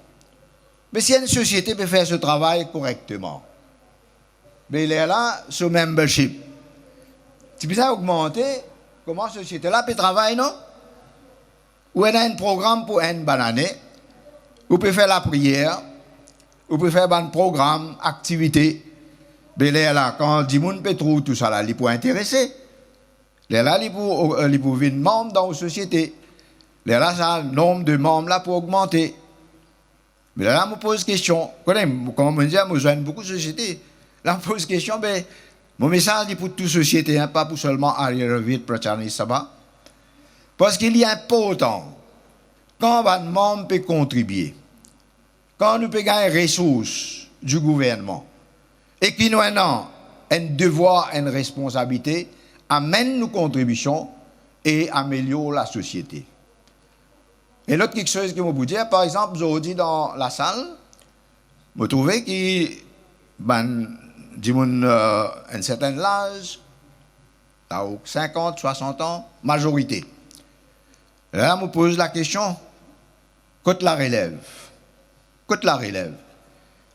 Mais si une société peut faire ce travail correctement, mais il est là, ce membership. Si ça augmenter, comment cette société-là peut travailler, non? Ou elle a un programme pour une bonne année, ou peut faire la prière, ou peut faire un programme, activité. Mais il est là, quand du monde peut trouver tout ça là, il peut intéresser. Il est là, il peut venir membre dans la société. Il est là, ça, le nombre de membres là pour augmenter. Mais là, je me pose question. Comme on me dit, je joins beaucoup de sociétés. Là, je me pose question, ben, mon message est pour toute société, hein, pas pour seulement Arya Pracharani Sabha. Parce qu'il est important, quand un membre peut contribuer, quand nous pouvons gagner les ressources du gouvernement, et que nous avons un devoir, une responsabilité, amène nos contributions et améliore la société. Et l'autre quelque chose que je vous dire, par exemple, aujourd'hui dans la salle, vous trouvez qu'il un certain âge, 50, 60 ans, majorité. Et là, je me pose la question, quand la relève? Quand la relève?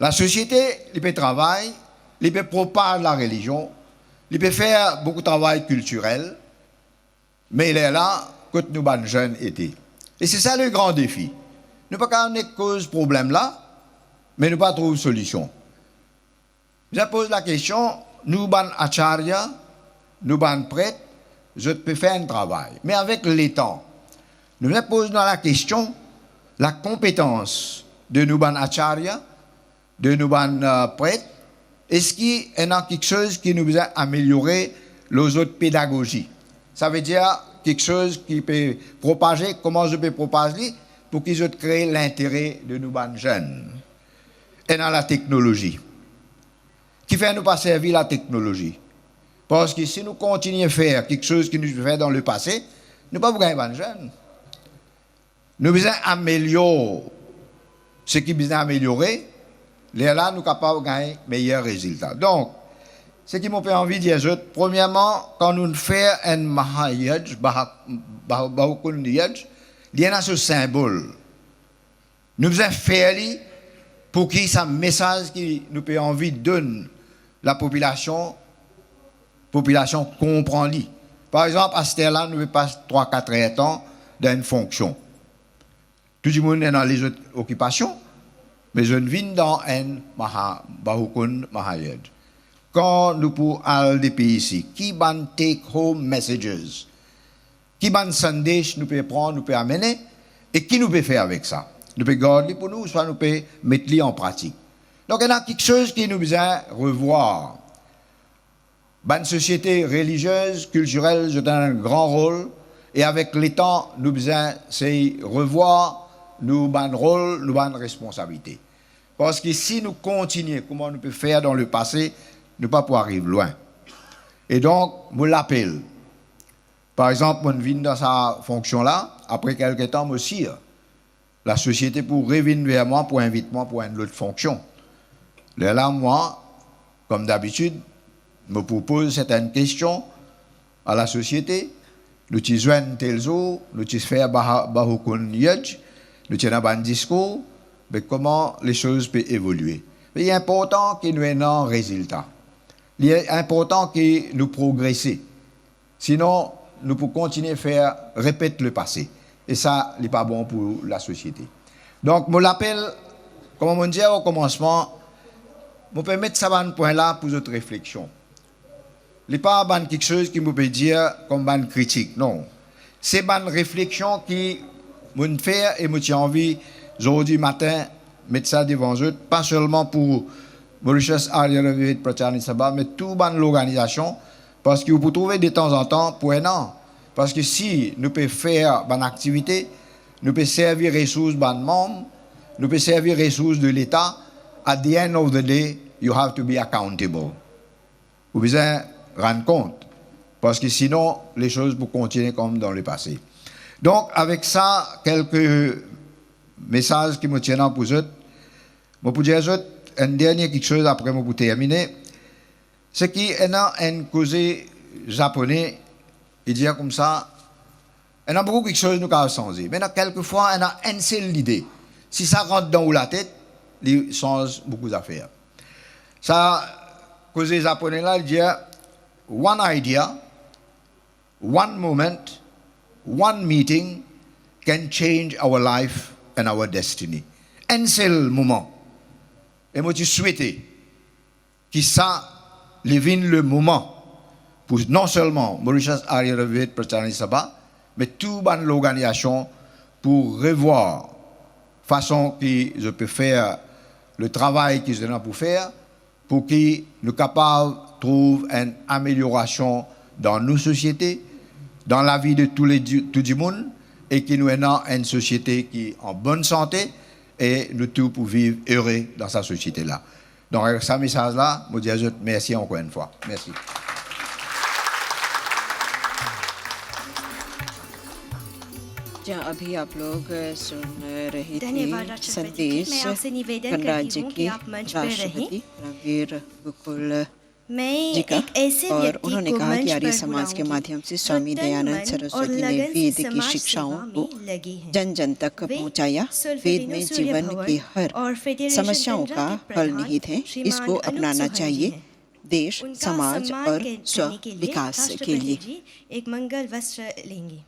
La société, il peut travailler, il peut propager la religion, il peut faire beaucoup de travail culturel, mais il est là quand nous, les jeunes, étaient. Et c'est ça le grand défi. Nous ne pouvons pas cause problème là, mais nous ne pouvons pas trouver solution. Je pose la question, nous, les acharya, nous, les prêtres, je peux faire un travail. Mais avec le temps, nous posons la question, la compétence de nous, les acharya, de nous, les prêtres, est-ce qu'il y a quelque chose qui nous a amélioré les autres pédagogies? Ça veut dire quelque chose qui peut propager, comment je peux propager pour qu'ils créent l'intérêt de nous, les jeunes. Et dans la technologie. Qui fait nous pas servir la technologie. Parce que si nous continuons à faire quelque chose qui nous fait dans le passé, nous ne pouvons pas gagner les jeunes. Nous devons améliorer ce qui est besoin améliorer. Là, nous sommes capables de gagner meilleurs résultats. Donc, ce qui m'a fait envie de dire, premièrement, quand nous faisons un Mahayaj, Bahukun Yaj, il y a ce symbole. Nous devons faire pour qu'il y ait un message qui nous fait envie de donner la population comprend lui. Par exemple, à cette heure-là, nous passons 3-4 heures de temps dans une fonction. Tout le monde est dans les autres occupations, mais je viens dans un Bahukun Mahayaj. Quand nous pouvons aller des pays ici, qui ban take home messages, qui ban sandesh nous peut prendre, nous peut amener, et qui nous peut faire avec ça? Nous peut garder pour nous, soit nous peut mettre en pratique. Donc il y a quelque chose qui nous besoin revoir. Une société religieuse, culturelle, joue un grand rôle, et avec le temps, nous besoin c'est revoir nos rôles, nos responsabilités. Parce que si nous continuons, comment nous pouvons faire dans le passé, nous ne pouvons pas arriver loin. Et donc, je l'appelle. Par exemple, je viens dans sa fonction-là, après quelques temps, je sire. La société pour revenir vers moi, pour inviter moi pour une autre fonction. Là, moi, comme d'habitude, je me propose certaines questions à la société. Nous joignons tel jour, nous faisons Bahukun Yaj, nous tenons un discours, mais comment les choses peuvent évoluer. Mais il est important que nous ayons un résultat. Il est important que nous progressions. Sinon, nous pouvons continuer à faire répéter le passé. Et ça, ce n'est pas bon pour la société. Donc, je l'appelle, comme on dit au commencement, je peux mettre ça un point là pour votre réflexion. Ce n'est pas quelque chose qui me peut dire comme une critique, non. C'est une réflexion qui me fait et me tient envie aujourd'hui matin mettre ça devant eux, pas seulement pour Mauritius Arya Revived Pracharani Sabha, mais toute l'organisation, parce que vous pouvez trouver de temps en temps pour un an. Parce que si nous pouvons faire une activité, nous pouvons servir les ressources de membres, nous pouvons servir les ressources de l'État, at the end of the day, you have to be accountable. Vous devez rendre compte. Parce que sinon, les choses vont continuer comme dans le passé. Donc, avec ça, quelques messages qui me tiennent pour eux. Je peux dire un dernier quelque chose après je peux terminer. C'est qu'il y a un causé japonais, il dit comme ça, il y a beaucoup de choses que nous avons changé. Mais quelquefois, il y a une seule idée. Si ça rentre dans la tête, il change beaucoup d'affaires. Ça, causé japonais là, il dit one idea, one moment, one meeting can change our life and our destiny. Un seul moment. Et moi, je souhaite que ça devienne le moment pour non seulement Mauritius Arya Revived Pracharani Sabha, mais toute l'organisation pour revoir la façon que je peux faire le travail que je dois pour faire, pour que nous soyons capables de trouver une amélioration dans nos sociétés, dans la vie de tout le monde, et que nous ayons une société qui est en bonne santé, et nous tous pour vivre heureux dans cette société-là. Donc, avec ce message-là, je dis à vous merci encore une fois. Merci. जहाँ अभी आप लोग सुन रहे थे धन्यवाद राष्ट्रपति जी। संदेश मैं आपसे निवेदन गणराज्य करती हूँ के कि आप मंच पर रहें। राष्ट्रपति रणवीर गोकुल मैं जी का, एक ऐसे और व्यक्ति उन्होंने को कहा कि मंच आर्य पर समाज के बुलाऊंगी माध्यम से जो स्वामी तन, दयानंद मन और सरस्वती ने लगन से वेद की समाज शिक्षाओं सेवा को में लगी हैं। जन जन तक वे पहुंचाया। वेद में सूर्य जीवन भवन की हर और फेडरेशन समस्याओं तंत्र का के हल प्रधान निहित है। श्रीमान इसको अनूप अपनाना सुहान जी चाहिए हैं। देश उनका समाज सम्मान और करने स्व के लिए विकास के राष्ट्रपति लिए। जी एक मंगल वस्त्र लेंगे।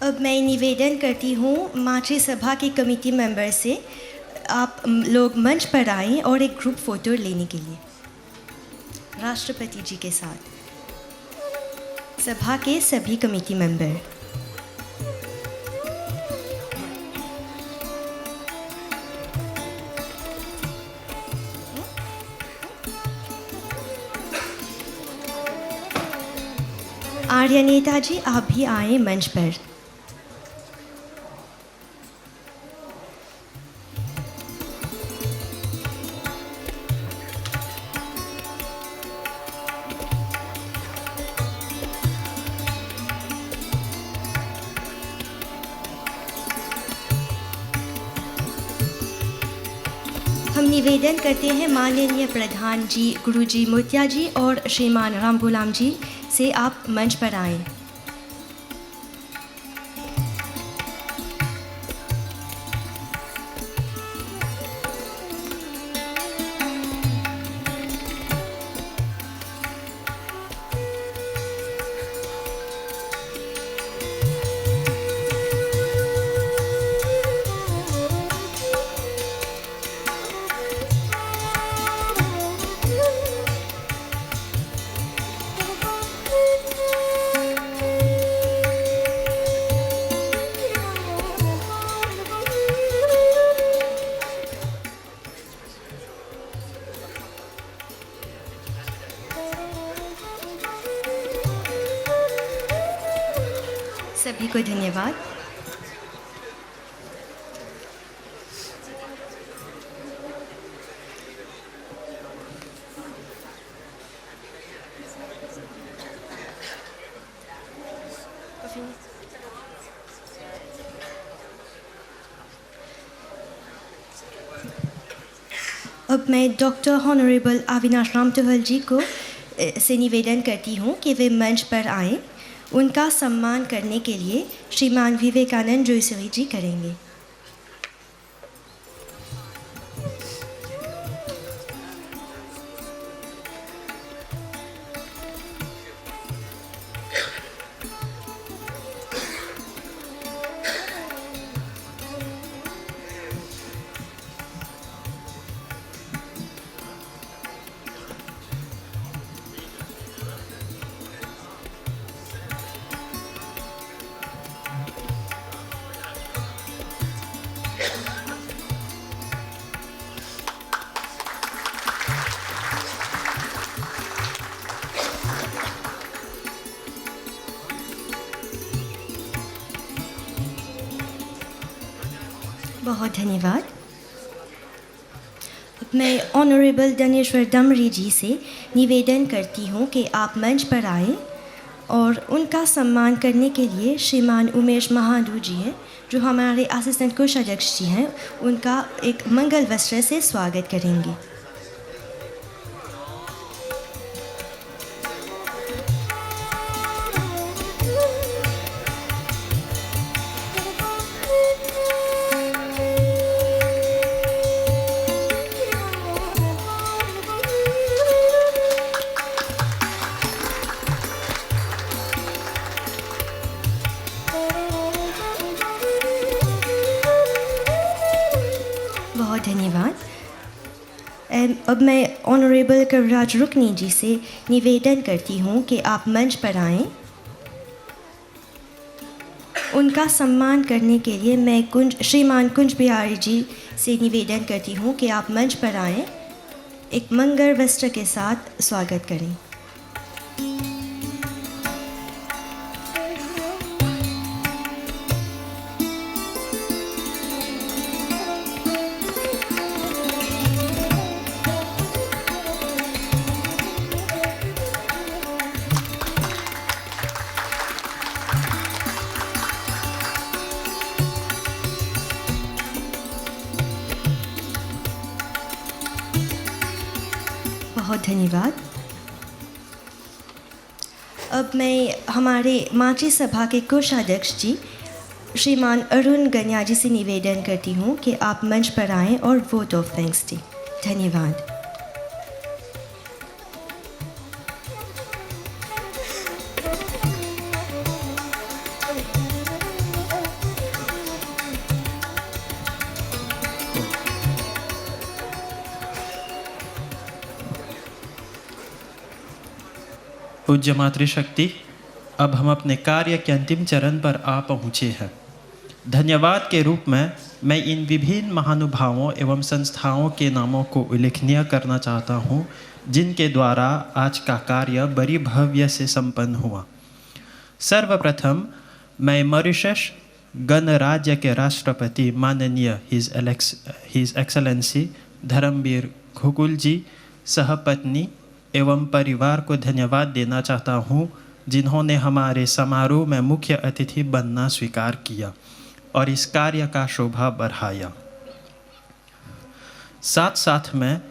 अब मैं निवेदन करती हूँ मातृ सभा के कमेटी मेंबर से, आप लोग मंच पर आएं और एक ग्रुप फोटो लेने के लिए राष्ट्रपति जी के साथ। सभा के सभी कमेटी मेंबर। आर्य नेताजी आप भी आए मंच पर। हम निवेदन करते हैं माननीय प्रधान जी गुरुजी मोतिया जी और श्रीमान राम गुलाम जी से आप मंच पर आएं। सभी को धन्यवाद। अब मैं डॉक्टर हॉनरेबल अविनाश राम टहल जी को से निवेदन करती हूँ कि वे मंच पर आएं। उनका सम्मान करने के लिए श्रीमान विवेकानंद जोईसरी जी करेंगे। बहुत धन्यवाद। मैं ऑनरेबल दनेश्वर दमरी जी से निवेदन करती हूँ कि आप मंच पर आएं और उनका सम्मान करने के लिए श्रीमान उमेश महादू जी हैं, जो हमारे असिस्टेंट कोषाध्यक्ष जी हैं, उनका एक मंगल वस्त्र से स्वागत करेंगे। धन्यवाद। अब मैं ऑनरेबल कविराज रुकनी जी से निवेदन करती हूँ कि आप मंच पर आएं। उनका सम्मान करने के लिए मैं श्रीमान कुंज बिहारी जी से निवेदन करती हूँ कि आप मंच पर आएं, एक मंगल वस्त्र के साथ स्वागत करें। बहुत धन्यवाद। अब मैं हमारे मातृ सभा के कोषाध्यक्ष जी श्रीमान अरुण गन्या जी से निवेदन करती हूँ कि आप मंच पर आएं और वोट ऑफ थैंक्स दें। धन्यवाद। पूज्य मातृशक्ति, अब हम अपने कार्य के अंतिम चरण पर आ पहुँचे हैं। धन्यवाद के रूप में मैं इन विभिन्न महानुभावों एवं संस्थाओं के नामों को उल्लेखनीय करना चाहता हूँ, जिनके द्वारा आज का कार्य बड़ी भव्य से संपन्न हुआ। सर्वप्रथम मैं मॉरिशस गणराज्य के राष्ट्रपति माननीय हिज एक्सेलेंसी धर्मवीर गोकुल जी, सहपत्नी एवं परिवार को धन्यवाद देना चाहता हूँ, जिन्होंने हमारे समारोह में मुख्य अतिथि बनना स्वीकार किया और इस कार्य का शोभा बढ़ाया। साथ साथ में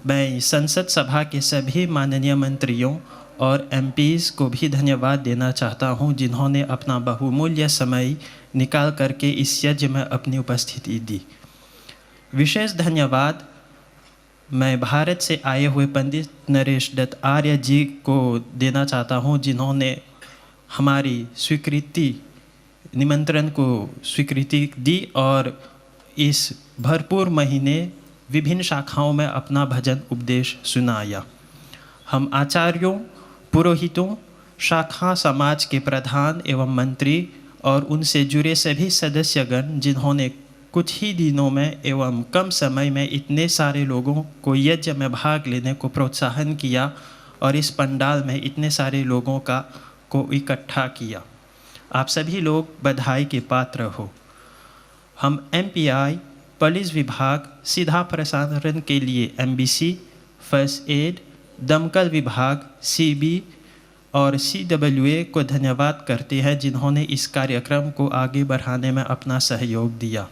मैं संसद सभा के सभी माननीय मंत्रियों और एमपीज़ को भी धन्यवाद देना चाहता हूँ, जिन्होंने अपना बहुमूल्य समय निकाल करके इस यज्ञ में अपनी उपस्थिति दी। विशेष धन्यवाद मैं भारत से आए हुए पंडित नरेश दत्त आर्य जी को देना चाहता हूं, जिन्होंने हमारी निमंत्रण को स्वीकृति दी और इस भरपूर महीने विभिन्न शाखाओं में अपना भजन उपदेश सुनाया। हम आचार्यों, पुरोहितों, शाखा समाज के प्रधान एवं मंत्री और उनसे जुड़े सभी सदस्यगण, जिन्होंने कुछ ही दिनों में एवं कम समय में इतने सारे लोगों को यज्ञ में भाग लेने को प्रोत्साहन किया और इस पंडाल में इतने सारे लोगों को इकट्ठा किया, आप सभी लोग बधाई के पात्र हो। हम MPI, पुलिस विभाग, सीधा प्रसारण के लिए MBC, फर्स्ट एड, दमकल विभाग, CB और CWA को धन्यवाद करते हैं, जिन्होंने इस कार्यक्रम को आगे बढ़ाने में अपना सहयोग दिया।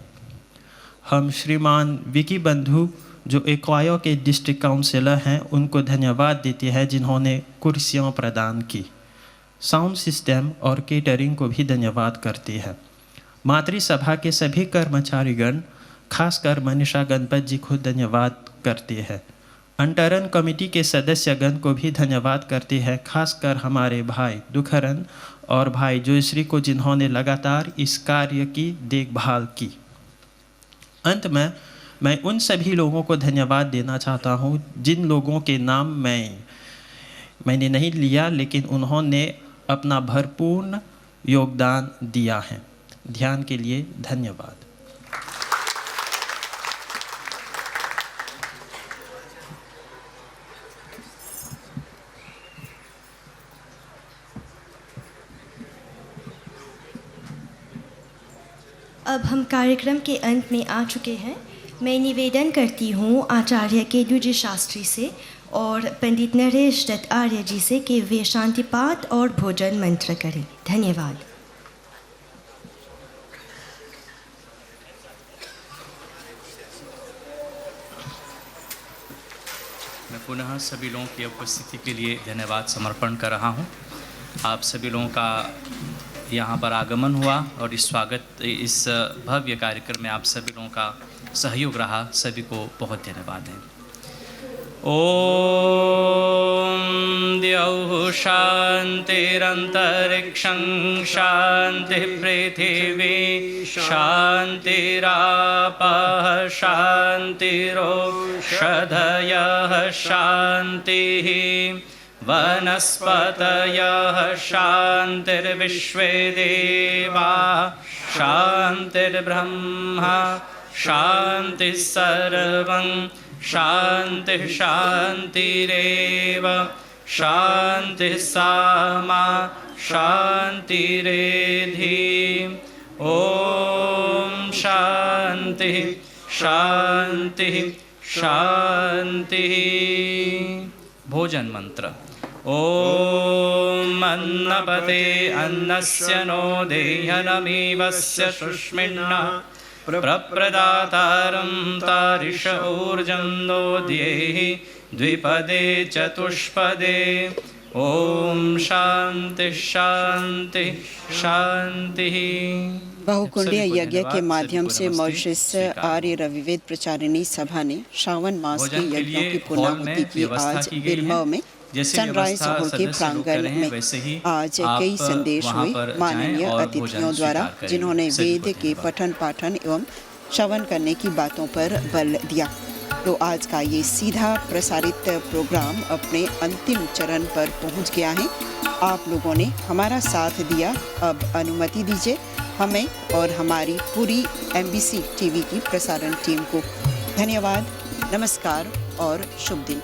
हम श्रीमान विकी बंधु जो एक्वायो के डिस्ट्रिक्ट काउंसिलर हैं उनको धन्यवाद देती है जिन्होंने कुर्सियां प्रदान की। साउंड सिस्टम और केटरिंग को भी धन्यवाद करती है। मातृसभा के सभी कर्मचारीगण खासकर मनीषा गणपत जी को धन्यवाद करती है। अंतरण कमेटी के सदस्यगण को भी धन्यवाद करती है, खासकर हमारे भाई दुखरन और भाई जोयश्री को जिन्होंने लगातार इस कार्य की देखभाल की। अंत में मैं उन सभी लोगों को धन्यवाद देना चाहता हूँ जिन लोगों के नाम मैंने नहीं लिया, लेकिन उन्होंने अपना भरपूर योगदान दिया है। ध्यान के लिए धन्यवाद। अब हम कार्यक्रम के अंत में आ चुके हैं। मैं निवेदन करती हूँ आचार्य केदुजी शास्त्री से और पंडित नरेश दत्त आर्य जी से कि वे शांति पाठ और भोजन मंत्र करें। धन्यवाद। मैं पुनः सभी लोगों की उपस्थिति के लिए धन्यवाद समर्पण कर रहा हूँ। आप सभी लोगों का यहाँ पर आगमन हुआ और इस भव्य कार्यक्रम में आप सभी लोगों का सहयोग रहा। सभी को बहुत धन्यवाद है। ओम द्यौः शान्तिरन्तरिक्षं शान्तिः पृथिवी शान्तिरापः शान्तिरोषधयः शान्तिः वनस्पतयः शान्तिर्विश्वे देवाः शान्तिर्ब्रह्मा शान्तिः सर्वं शान्तिः शान्तिरेव शान्तिः सामा शान्तिरेधि। ॐ शान्तिः शान्तिः शान्तिः। भोजन मंत्र। ॐ अन्नपते अन्नस्य नो देह्यनमीवस्य शुष्मिन्नः प्रप्रदातारं तारिष ऊर्जं नो देहि द्विपदे चतुष्पदे। ओम शांति शांति शांति। बहुकुंडीय यज्ञ के माध्यम से मॉरिशस आर्य रविवेद प्रचारिणी सभा ने श्रावण मास के यज्ञों की पूर्णाहुति की आज बिरमऊ में सनराइज हॉल के प्रांगण में। आज कई संदेश हुए माननीय अतिथियों द्वारा जिन्होंने वेद के पठन पाठन एवं श्रवण करने की बातों पर बल दिया। तो आज का ये सीधा प्रसारित प्रोग्राम अपने अंतिम चरण पर पहुंच गया है। आप लोगों ने हमारा साथ दिया। अब अनुमति दीजिए हमें और हमारी पूरी MBC TV की प्रसारण टीम को। धन्यवाद, नमस्कार और शुभ दिन।